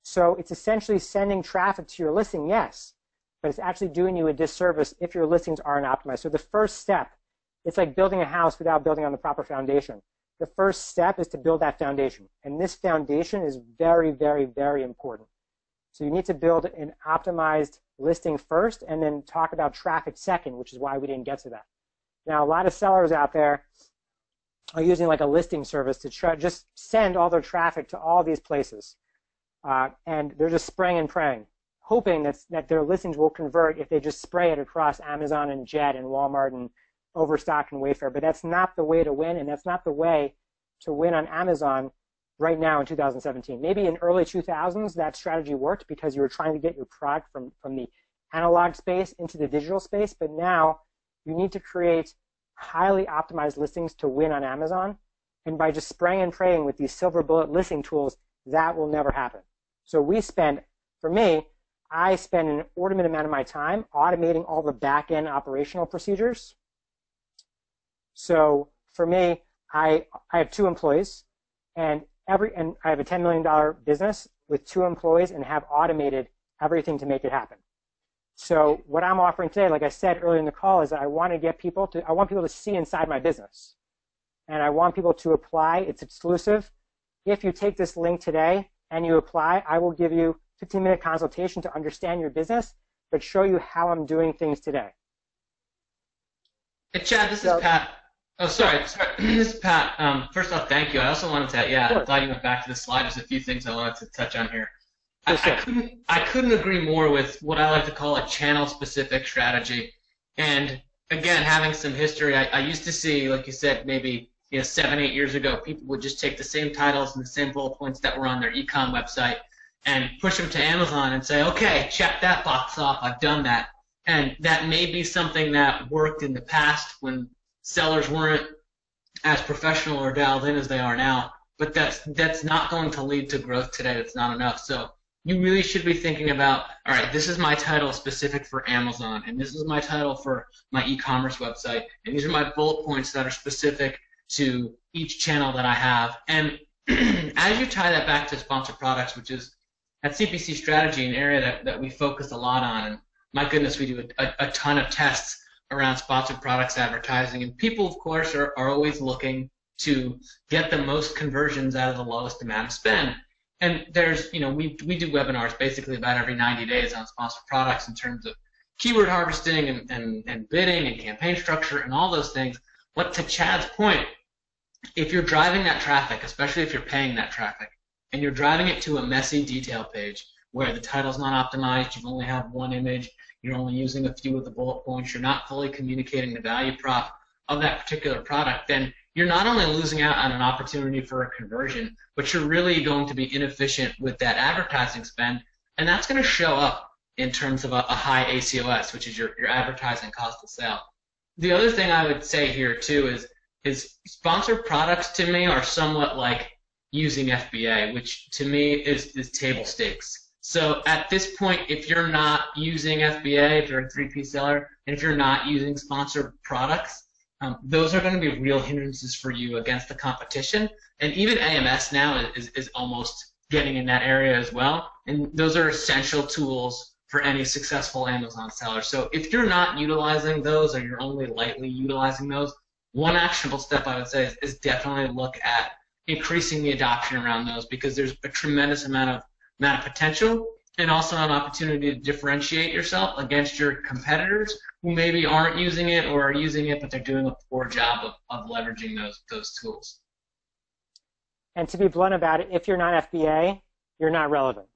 So it's essentially sending traffic to your listing, yes, but it's actually doing you a disservice if your listings aren't optimized. So the first step, it's like building a house without building on the proper foundation. The first step is to build that foundation. And this foundation is very, very, very important. So you need to build an optimized listing first and then talk about traffic second, which is why we didn't get to that. Now, a lot of sellers out there are using like a listing service to try just send all their traffic to all these places. And they're just spraying and praying, hoping that their listings will convert if they just spray it across Amazon and Jet and Walmart and Overstock and Wayfair. But that's not the way to win, and that's not the way to win on Amazon right now in 2017. Maybe in early 2000s that strategy worked because you were trying to get your product from the analog space into the digital space, but now you need to create highly optimized listings to win on Amazon, and by just spraying and praying with these silver bullet listing tools, that will never happen. So for me, I spend an inordinate amount of my time automating all the back-end operational procedures. So for me, I have 2 employees, and I have a $10 million business with 2 employees and have automated everything to make it happen. So what I'm offering today, like I said earlier in the call, is that I want people to see inside my business. And I want people to apply. It's exclusive. If you take this link today and you apply, I will give you a 15-minute consultation to understand your business, but show you how I'm doing things today. Hey, Chad, this is Pat. Oh, sorry. This is Pat. First off, thank you. I also wanted to, I'm glad you went back to the slide. There's a few things I wanted to touch on here. I couldn't agree more with what I like to call a channel-specific strategy. And again, having some history, I used to see, like you said, maybe 7, 8 years ago, people would just take the same titles and the same bullet points that were on their e-com website and push them to Amazon and say, okay, check that box off. I've done that. And that may be something that worked in the past when sellers weren't as professional or dialed in as they are now. But that's not going to lead to growth today. That's not enough. So you really should be thinking about, all right, this is my title specific for Amazon, and this is my title for my e-commerce website, and these are my bullet points that are specific to each channel that I have. And as you tie that back to sponsored products, which is at CPC strategy, an area that we focus a lot on, and my goodness, we do a ton of tests around sponsored products advertising, and people, of course, are always looking to get the most conversions out of the lowest amount of spend. And there's, we do webinars basically about every 90 days on sponsored products in terms of keyword harvesting and bidding and campaign structure and all those things. But to Chad's point, if you're driving that traffic, especially if you're paying that traffic, and you're driving it to a messy detail page where the title's not optimized, you only have one image, you're only using a few of the bullet points, you're not fully communicating the value prop of that particular product, then you're not only losing out on an opportunity for a conversion, but you're really going to be inefficient with that advertising spend, and that's going to show up in terms of a high ACOS, which is your advertising cost of sale. The other thing I would say here too is sponsored products to me are somewhat like using FBA, which to me is table stakes. So at this point, if you're not using FBA, if you're a 3P seller, and if you're not using sponsored products, those are going to be real hindrances for you against the competition. And even AMS now is almost getting in that area as well. And those are essential tools for any successful Amazon seller. So if you're not utilizing those, or you're only lightly utilizing those, one actionable step I would say is definitely look at increasing the adoption around those, because there's a tremendous amount of potential, and also an opportunity to differentiate yourself against your competitors who maybe aren't using it or are using it, but they're doing a poor job of leveraging those tools. And to be blunt about it, if you're not FBA, you're not relevant.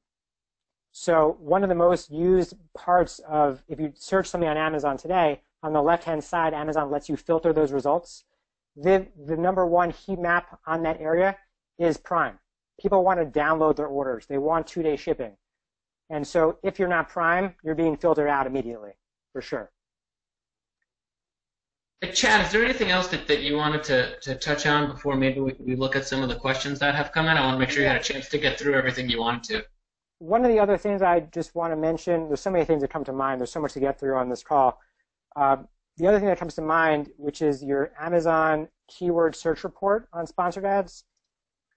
So one of the most used parts of, if you search something on Amazon today, on the left-hand side, Amazon lets you filter those results. The number one heat map on that area is Prime. People want to download their orders. They want 2-day shipping. And so if you're not Prime, you're being filtered out immediately, for sure. Hey, Chad, is there anything else that you wanted to touch on before maybe we look at some of the questions that have come in? I want to make sure you had a chance to get through everything you wanted to. One of the other things I just want to mention, there's so many things that come to mind. There's so much to get through on this call. The other thing that comes to mind, which is your Amazon keyword search report on sponsored ads.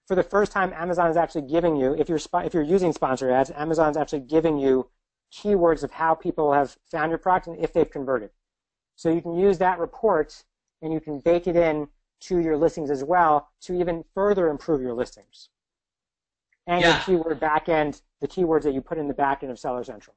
For the first time, Amazon is actually giving you, if you're using sponsored ads, Amazon's actually giving you keywords of how people have found your product and if they've converted. So you can use that report and you can bake it in to your listings as well to even further improve your listings. And your keyword backend, the keywords that you put in the backend of Seller Central.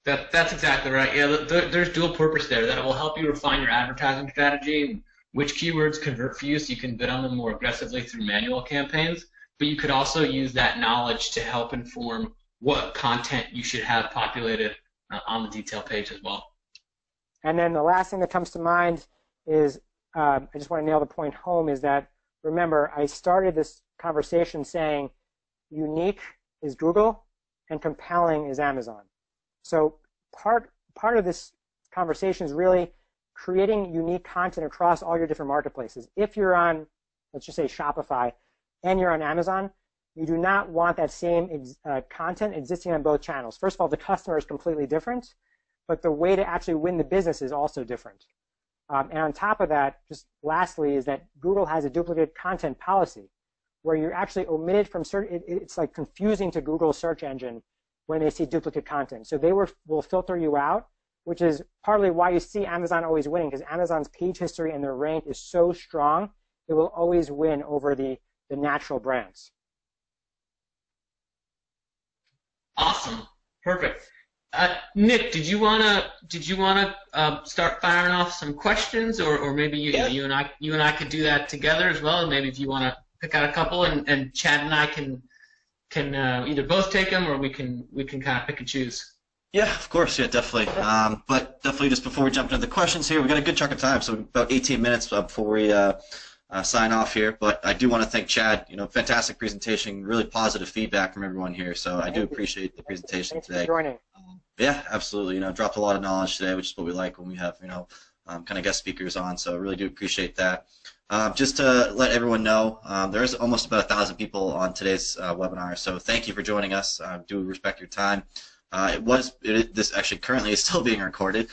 That's exactly right. Yeah, there's dual purpose there. That it will help you refine your advertising strategy, which keywords convert for you so you can bid on them more aggressively through manual campaigns. But you could also use that knowledge to help inform what content you should have populated on the detail page as well. And then the last thing that comes to mind is, I just want to nail the point home, is that, remember, I started this conversation saying unique is Google and compelling is Amazon. So part of this conversation is really creating unique content across all your different marketplaces. If you're on, let's just say Shopify, and you're on Amazon, you do not want that same content existing on both channels. First of all, the customer is completely different, but the way to actually win the business is also different. And on top of that, just lastly, is that Google has a duplicate content policy where you're actually omitted from search. It's like confusing to Google's search engine when they see duplicate content. So they will filter you out, which is partly why you see Amazon always winning, because Amazon's page history and their rank is so strong, it will always win over the natural brands. Awesome, perfect. Nick, did you wanna start firing off some questions, or maybe you and I could do that together as well? And maybe if you want to pick out a couple, and Chad and I can either both take them, or we can kind of pick and choose. Yeah, of course, yeah, definitely. But definitely, just before we jump into the questions here, we got a good chunk of time, so about 18 minutes before we sign off here. But I do want to thank Chad. Fantastic presentation, really positive feedback from everyone here. So I do appreciate the presentation today. Thanks for joining. Yeah, absolutely. Dropped a lot of knowledge today, which is what we like when we have kind of guest speakers on. So I really do appreciate that. Just to let everyone know, there is almost about 1,000 people on today's webinar. So thank you for joining us. Do respect your time. This actually currently is still being recorded,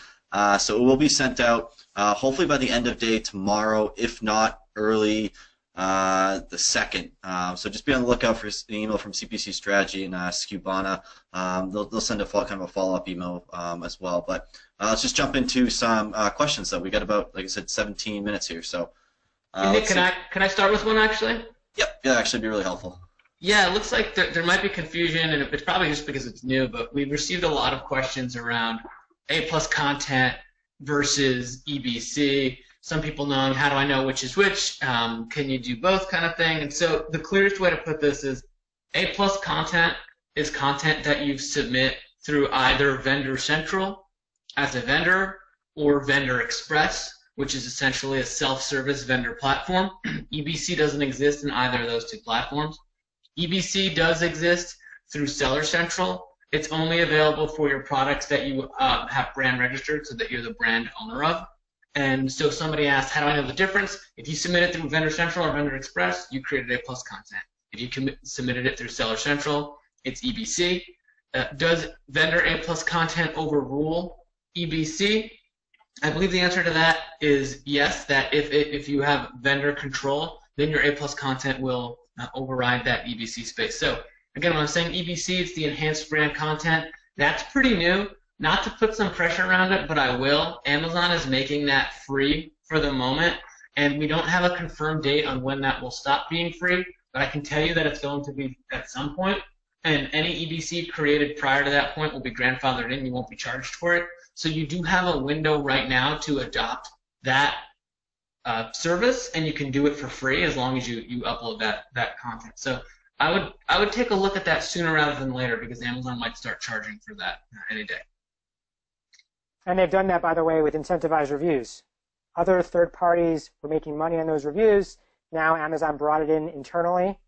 so it will be sent out hopefully by the end of day tomorrow, if not early the 2nd. So just be on the lookout for an email from CPC Strategy and Skubana. They'll send a kind of a follow-up email as well. But let's just jump into some questions. Though we got about, like I said, 17 minutes here. So Nick, can I start with one actually? Yep, yeah, actually, be really helpful. Yeah, it looks like there might be confusion, and it's probably just because it's new, but we've received a lot of questions around A+ content versus EBC. Some people knowing, how do I know which is which? Can you do both kind of thing? And so the clearest way to put this is A+ content is content that you submit through either Vendor Central as a vendor or Vendor Express, which is essentially a self-service vendor platform. EBC doesn't exist in either of those two platforms. EBC does exist through Seller Central. It's only available for your products that you have brand registered, so that you're the brand owner of. And so somebody asked, how do I know the difference? If you submit it through Vendor Central or Vendor Express, you created A+ content. If you submitted it through Seller Central, it's EBC. Does Vendor A+ content overrule EBC? I believe the answer to that is yes, that if you have vendor control, then your A+ content will override that EBC space. So again, when I'm saying EBC, it's the enhanced brand content. That's pretty new. Not to put some pressure around it, but I will. Amazon is making that free for the moment, and we don't have a confirmed date on when that will stop being free, but I can tell you that it's going to be at some point, and any EBC created prior to that point will be grandfathered in. You won't be charged for it. So you do have a window right now to adopt that service, and you can do it for free as long as you upload that content. So I would take a look at that sooner rather than later, because Amazon might start charging for that any day. And they've done that, by the way, with incentivized reviews. Other third parties were making money on those reviews. Now Amazon brought it in internally.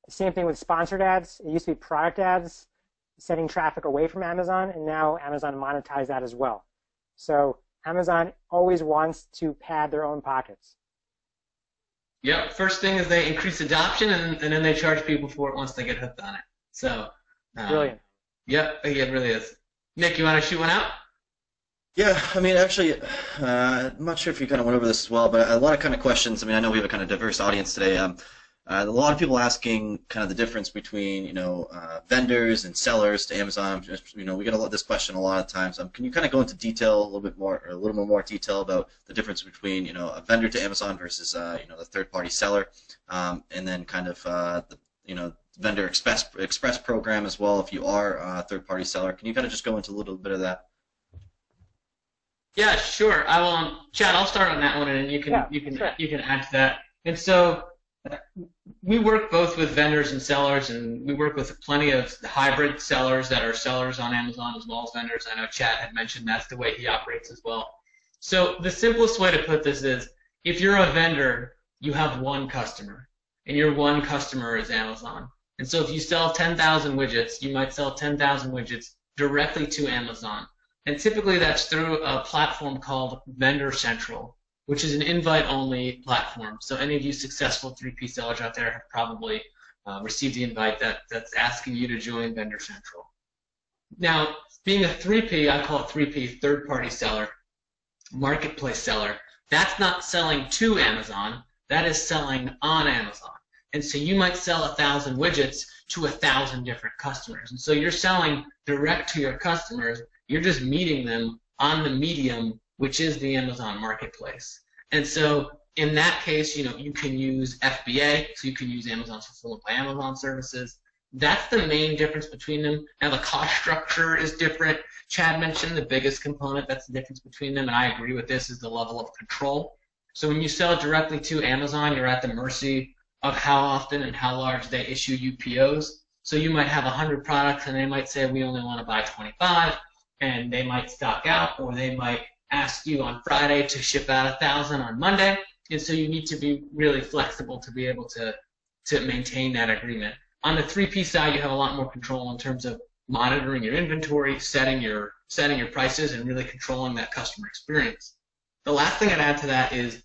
Same thing with sponsored ads. It used to be product ads, sending traffic away from Amazon, and now Amazon monetized that as well. So Amazon always wants to pad their own pockets. Yep. First thing is they increase adoption, and then they charge people for it once they get hooked on it. So Brilliant. Yep, it really is. Nick, you want to shoot one out? Yeah, I mean, actually, I'm not sure if you kind of went over this as well, but a lot of kind of questions. I mean, I know we have a kind of diverse audience today. A lot of people asking kind of the difference between, vendors and sellers to Amazon. We get this question a lot of times. Can you kind of go into detail a little bit more, or a little bit more detail about the difference between, a vendor to Amazon versus, the third-party seller, and then kind of, vendor express program as well if you are a third-party seller. Can you kind of just go into a little bit of that? Yeah, sure. I will. Chad, I'll start on that one, and you can add to that. And so we work both with vendors and sellers, and we work with plenty of hybrid sellers that are sellers on Amazon as well as vendors. I know Chad had mentioned that's the way he operates as well. So the simplest way to put this is, if you're a vendor, you have one customer, and your one customer is Amazon. And so if you sell 10,000 widgets, you might sell 10,000 widgets directly to Amazon. And typically that's through a platform called Vendor Central, which is an invite-only platform. So any of you successful 3P sellers out there have probably received the invite that's asking you to join Vendor Central. Now, being a 3P, I call it 3P, third-party seller, marketplace seller. That's not selling to Amazon. That is selling on Amazon. And so you might sell 1,000 widgets to 1,000 different customers. And so you're selling direct to your customers. You're just meeting them on the medium, which is the Amazon marketplace. And so in that case, you can use FBA, so you can use Amazon Fulfillment by Amazon services. That's the main difference between them. Now the cost structure is different. Chad mentioned the biggest component that's the difference between them, and I agree with this, is the level of control. So when you sell directly to Amazon, you're at the mercy of how often and how large they issue you POs. So you might have 100 products, and they might say, we only want to buy 25. And they might stock out, or they might ask you on Friday to ship out 1,000 on Monday. And so you need to be really flexible to be able to maintain that agreement. On the 3P side, you have a lot more control in terms of monitoring your inventory, setting your prices, and really controlling that customer experience. The last thing I'd add to that is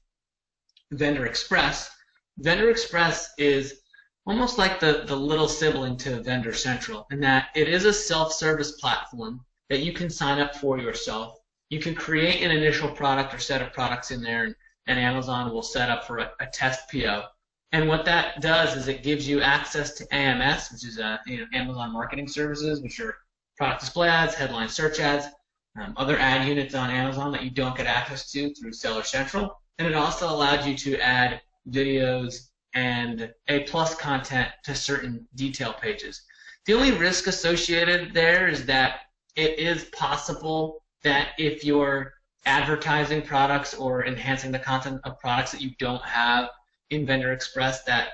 Vendor Express. Vendor Express is almost like the little sibling to Vendor Central, in that it is a self-service platform that you can sign up for yourself. You can create an initial product or set of products in there, and Amazon will set up for a test PO. And what that does is it gives you access to AMS, which is Amazon Marketing Services, which are product display ads, headline search ads, other ad units on Amazon that you don't get access to through Seller Central. And it also allowed you to add videos and A+ content to certain detail pages. The only risk associated there is that it is possible that if you're advertising products or enhancing the content of products that you don't have in Vendor Express, that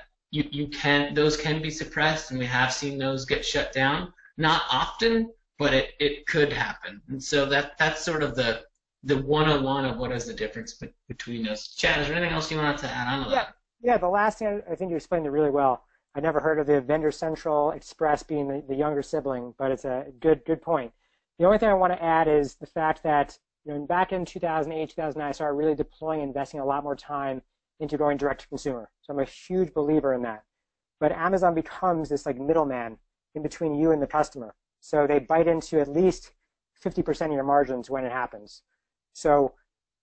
those can be suppressed, and we have seen those get shut down. Not often, but it could happen. And so that's sort of the 101 of what is the difference between those. Chad, is there anything else you wanted to add on to that? Yeah, the last thing, I think you explained it really well. I never heard of the Vendor Central Express being the younger sibling, but it's a good point. The only thing I want to add is the fact that back in 2008, 2009, I started really deploying and investing a lot more time into going direct to consumer. So I'm a huge believer in that. But Amazon becomes this like middleman in between you and the customer. So they bite into at least 50% of your margins when it happens. So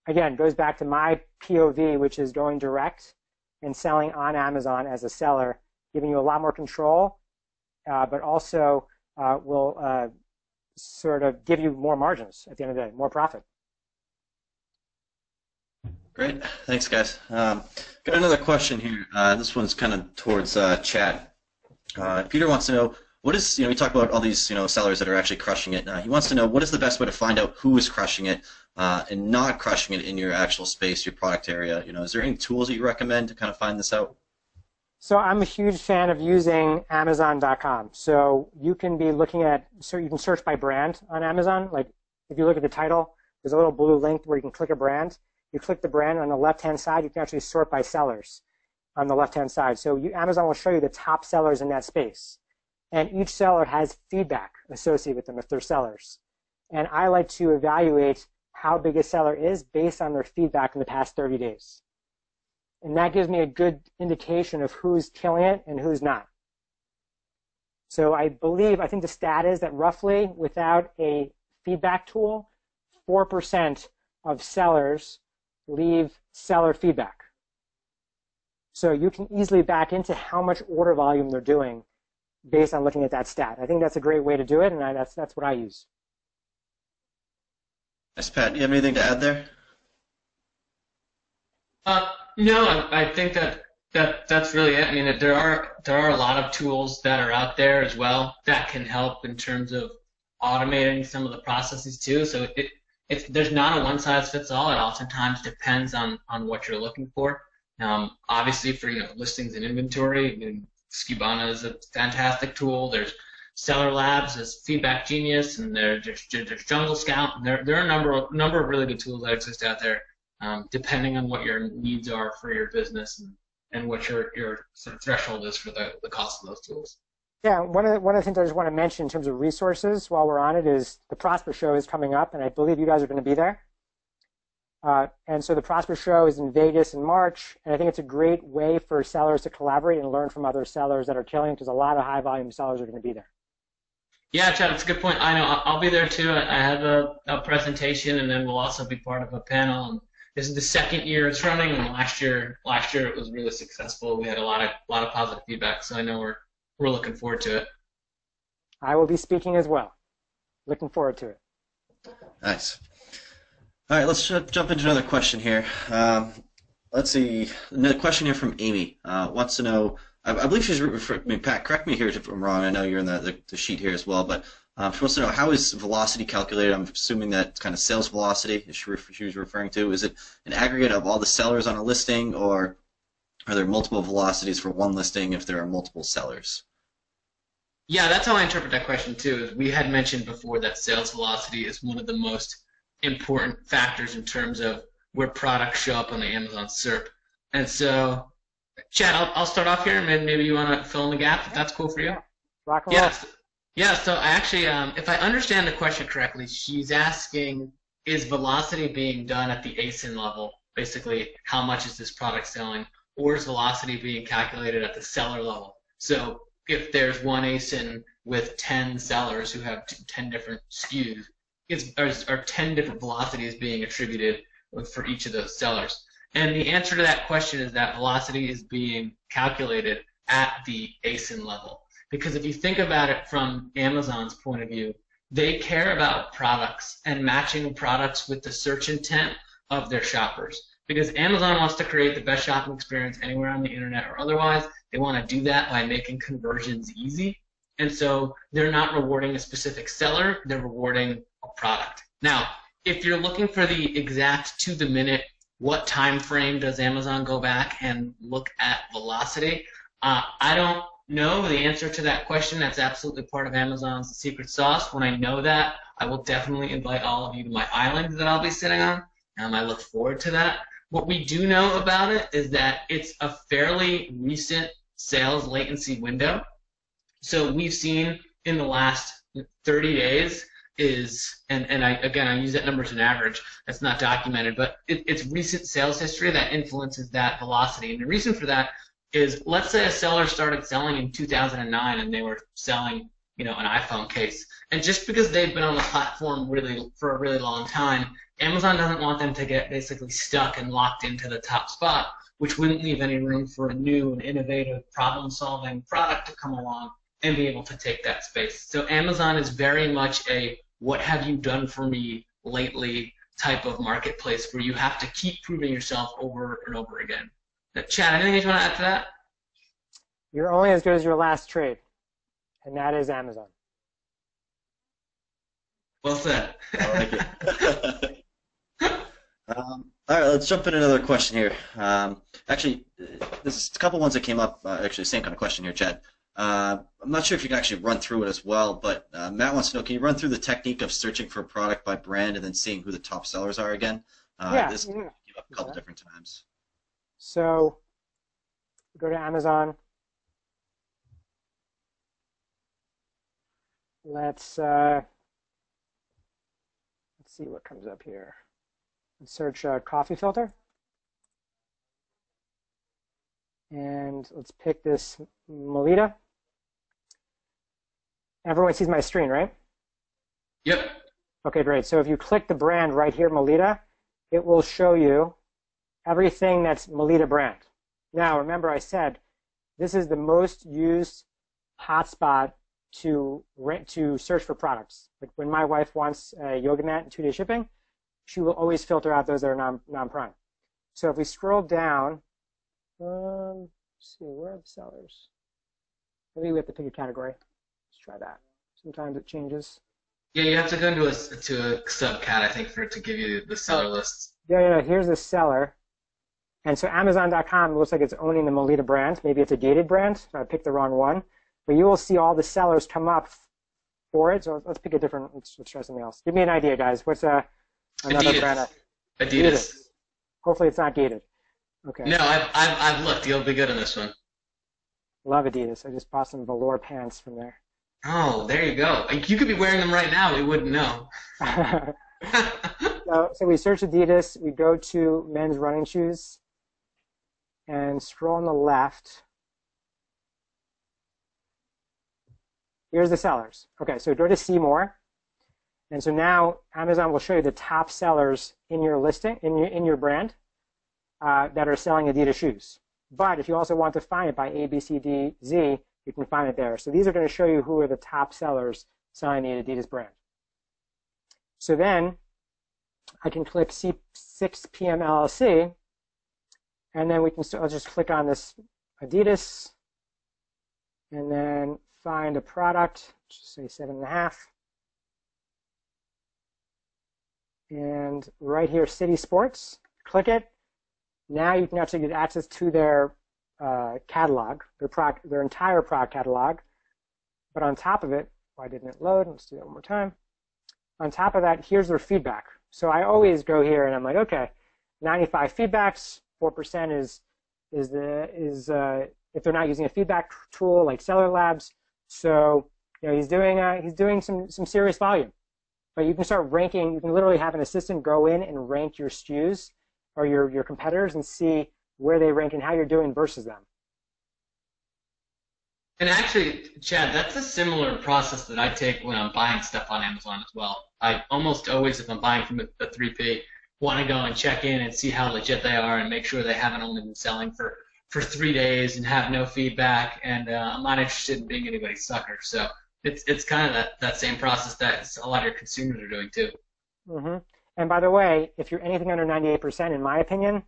again, goes back to my POV, which is going direct and selling on Amazon as a seller, giving you a lot more control, but also will sort of give you more margins at the end of the day, more profit. Great. Thanks, guys. Got another question here. This one's kind of towards Chad. Peter wants to know, what is, we talk about all these, sellers that are actually crushing it. He wants to know what is the best way to find out who is crushing it and not crushing it in your actual space, your product area. Is there any tools that you recommend to kind of find this out? So I'm a huge fan of using Amazon.com. So you can be looking at, so you can search by brand on Amazon. Like if you look at the title, there's a little blue link where you can click a brand. You click the brand on the left-hand side, you can actually sort by sellers on the left-hand side. So Amazon will show you the top sellers in that space. And each seller has feedback associated with them if they're sellers. And I like to evaluate how big a seller is based on their feedback in the past 30 days. And that gives me a good indication of who's killing it and who's not. So I think the stat is that roughly without a feedback tool, 4% of sellers leave seller feedback. So you can easily back into how much order volume they're doing based on looking at that stat. I think that's a great way to do it, and that's what I use. Yes, Pat, do you have anything to add there? No, I think that's really it. I mean, there are a lot of tools that are out there as well that can help in terms of automating some of the processes too. So there's not a one-size-fits-all. It oftentimes depends on what you're looking for. Obviously, for listings and inventory, Skubana is a fantastic tool. There's Seller Labs, there's Feedback Genius, and there's Jungle Scout. And there are a number of really good tools that exist out there, depending on what your needs are for your business and what your sort of threshold is for the cost of those tools. Yeah, one of the things I just want to mention in terms of resources while we're on it is the Prosper Show is coming up, and I believe you guys are going to be there. And so the Prosper Show is in Vegas in March, and I think it's a great way for sellers to collaborate and learn from other sellers that are killing it, because a lot of high-volume sellers are going to be there. Yeah, Chad, that's a good point. I know I'll be there too. I have a presentation, and then we'll also be part of a panel. And this is the second year it's running, and last year it was really successful. We had a lot of positive feedback, so I know we're looking forward to it. I will be speaking as well. Looking forward to it. Nice. All right, let's jump into another question here. Let's see. Another question here from Amy. Wants to know, I believe she's Pat, correct me here if I'm wrong. I know you're in the sheet here as well, but she wants to know, how is velocity calculated? I'm assuming that kind of sales velocity she was referring to. Is it an aggregate of all the sellers on a listing, or are there multiple velocities for one listing if there are multiple sellers? Yeah, that's how I interpret that question too. We had mentioned before that sales velocity is one of the most important factors in terms of where products show up on the Amazon SERP. And so, Chad, I'll start off here, and maybe you want to fill in the gap if that's cool for you. Rock and roll. Yeah. So I actually, if I understand the question correctly, she's asking, is velocity being done at the ASIN level? Basically, how much is this product selling, or is velocity being calculated at the seller level? So if there's one ASIN with 10 sellers who have 10 different SKUs, are 10 different velocities being attributed for each of those sellers? And the answer to that question is that velocity is being calculated at the ASIN level. Because if you think about it from Amazon's point of view, they care about products and matching products with the search intent of their shoppers. Because Amazon wants to create the best shopping experience anywhere on the internet or otherwise. They want to do that by making conversions easy. And so they're not rewarding a specific seller, they're rewarding a product. Now, if you're looking for the exact to-the-minute, what time frame does Amazon go back and look at velocity? I don't know the answer to that question. That's absolutely part of Amazon's secret sauce. When I know that, I will definitely invite all of you to my island that I'll be sitting on. I look forward to that. What we do know about it is that it's a fairly recent sales latency window. So we've seen in the last 30 days I use that number as an average. That's not documented, but it's recent sales history that influences that velocity. And the reason for that is, let's say a seller started selling in 2009 and they were selling, an iPhone case. And just because they've been on the platform for a really long time, Amazon doesn't want them to get basically stuck and locked into the top spot, which wouldn't leave any room for a new and innovative problem-solving product to come along and be able to take that space. So Amazon is very much a what have you done for me lately type of marketplace where you have to keep proving yourself over and over again. Now, Chad, anything you want to add to that? You're only as good as your last trade. and that is Amazon. Well said. I like it. All right, let's jump in another question here. Actually, there's a couple ones that came up. Actually, same kind of question here, Chad. I'm not sure if you can actually run through it as well, but Matt wants to know, can you run through the technique of searching for a product by brand and then seeing who the top sellers are again? This came up a couple different times. So go to Amazon. Let's see what comes up here. Let's search coffee filter. And let's pick this Melita. Everyone sees my screen, right? Yep. Okay, great. So if you click the brand right here, Melita, it will show you everything that's Melita brand. Now, remember I said this is the most used hotspot to search for products. Like when my wife wants a yoga mat and 2-day shipping, she will always filter out those that are non-prime. So if we scroll down, let's see, where are the sellers? Maybe we have to pick a category. Let's try that. Sometimes it changes. Yeah, you have to go into a subcat, I think, for it to give you the seller lists. Yeah, here's the seller. And so Amazon.com looks like it's owning the Melita brand. Maybe it's a gated brand. I picked the wrong one. But you will see all the sellers come up for it. So let's pick a different, let's try something else. Give me an idea, guys. What's another Adidas. brand? Adidas. Hopefully it's not gated. Okay. No, I've looked. You'll be good on this one. Love Adidas. I just bought some velour pants from there. Oh, there you go. You could be wearing them right now. We wouldn't know. So we search Adidas. We go to men's running shoes and scroll on the left. Here's the sellers. Okay, so go to see more. And so now Amazon will show you the top sellers in your listing, in your brand, that are selling Adidas shoes. But if you also want to find it by A, B, C, D, Z, you can find it there. So these are going to show you who are the top sellers selling the Adidas brand. So then I can click C6 PM LLC, and then I'll just click on this Adidas, and then find a product, just say 7.5. And right here, City Sports, click it. Now you can actually get access to their catalog, their entire product catalog. But on top of it, why didn't it load? Let's do that one more time. On top of that, here's their feedback. So I always go here and I'm like, okay, 95 feedbacks, 4% is if they're not using a feedback tool like Seller Labs. So he's doing some serious volume. But you can start ranking. You can literally have an assistant go in and rank your SKUs or your competitors and see where they rank and how you're doing versus them. And actually, Chad, that's a similar process that I take when I'm buying stuff on Amazon as well. I almost always, if I'm buying from a 3P, want to go and check in and see how legit they are and make sure they haven't only been selling for 3 days and have no feedback. And I'm not interested in being anybody's sucker. So it's kind of that same process that a lot of your consumers are doing too. Mm-hmm. And by the way, if you're anything under 98%, in my opinion,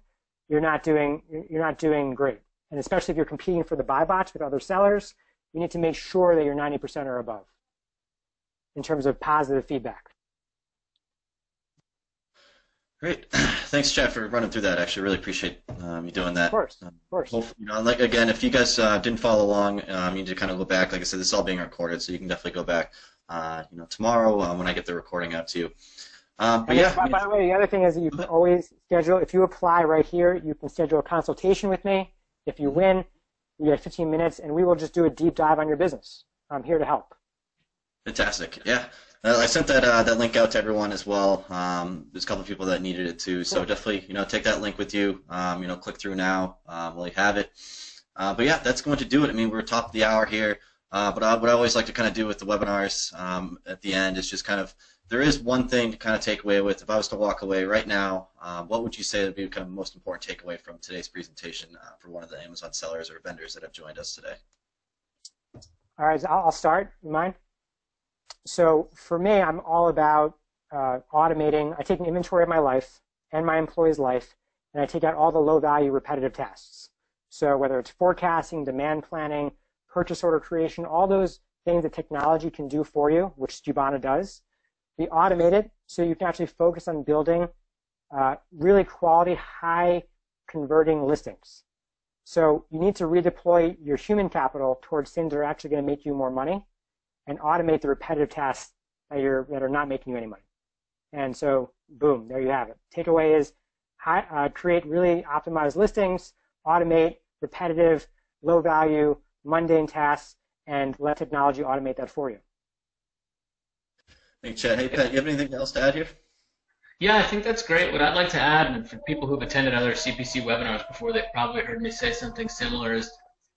you're not doing great. And especially if you're competing for the buy box with other sellers, you need to make sure that you're 90% or above in terms of positive feedback. Great. Thanks, Chad, for running through that. Actually, really appreciate you doing that. Of course. Like again, if you guys didn't follow along, you need to kind of go back. Like I said, this is all being recorded, so you can definitely go back. Tomorrow when I get the recording out to you. By the way, the other thing is that you can always schedule. If you apply right here, you can schedule a consultation with me. If you win, you get 15 minutes, and we will just do a deep dive on your business. I'm here to help. Fantastic. Yeah. I sent that link out to everyone as well. There's a couple of people that needed it too, so definitely take that link with you. Click through now while you have it. But yeah, that's going to do it. I mean, we're top of the hour here. But what I always like to kind of do with the webinars at the end is just kind of, there is one thing to kind of take away with. If I was to walk away right now, what would you say would be kind of the most important takeaway from today's presentation for one of the Amazon sellers or vendors that have joined us today? All right, so I'll start. You mind? So for me, I'm all about automating. I take an inventory of my life and my employee's life, and I take out all the low-value repetitive tasks. So whether it's forecasting, demand planning, purchase order creation, all those things that technology can do for you, which Skubana does. We automate it so you can actually focus on building really quality, high converting listings. So you need to redeploy your human capital towards things that are actually going to make you more money and automate the repetitive tasks that are not making you any money. And so, boom, there you have it. Takeaway is create really optimized listings, automate repetitive, low value, mundane tasks, and let technology automate that for you. Hey, Chad. Hey, Pat, you have anything else to add here? Yeah, I think that's great. What I'd like to add, and for people who've attended other CPC webinars before, they've probably heard me say something similar, is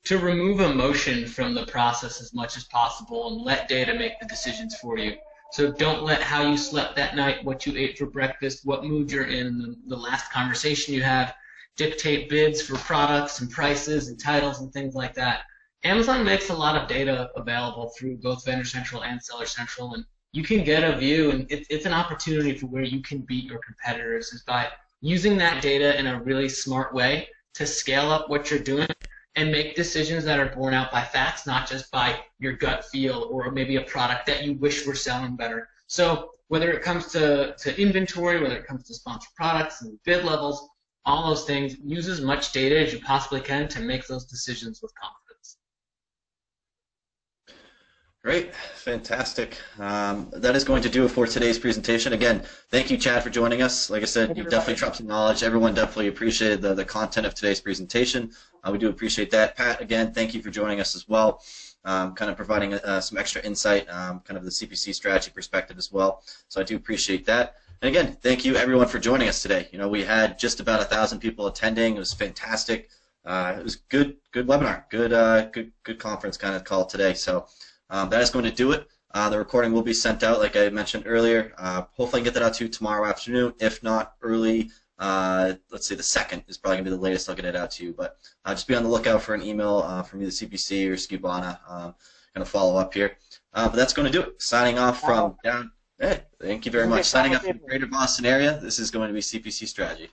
to remove emotion from the process as much as possible and let data make the decisions for you. So don't let how you slept that night, what you ate for breakfast, what mood you're in, the last conversation you have, dictate bids for products and prices and titles and things like that. Amazon makes a lot of data available through both Vendor Central and Seller Central, and you can get a view, and it's an opportunity for where you can beat your competitors is by using that data in a really smart way to scale up what you're doing and make decisions that are borne out by facts, not just by your gut feel or maybe a product that you wish were selling better. So whether it comes to inventory, whether it comes to sponsored products and bid levels, all those things, use as much data as you possibly can to make those decisions with confidence. Great, fantastic. That is going to do it for today's presentation. Again, thank you, Chad, for joining us. Like I said, you've definitely dropped some knowledge. Everyone definitely appreciated the content of today's presentation. We do appreciate that. Pat, again, thank you for joining us as well, kind of providing some extra insight, kind of the CPC strategy perspective as well. So I do appreciate that. And again, thank you, everyone, for joining us today. You know, we had just about 1,000 people attending. It was fantastic. It was good webinar, good conference kind of call today. So. That is going to do it. The recording will be sent out, like I mentioned earlier. Hopefully I can get that out to you tomorrow afternoon. If not, early, let's say the 2nd is probably going to be the latest I'll get it out to you. But just be on the lookout for an email from either CPC or Skubana. Going to follow up here. But that's going to do it. Signing off from down. Hey, thank you very much. Signing off from the greater Boston area, this is going to be CPC Strategy.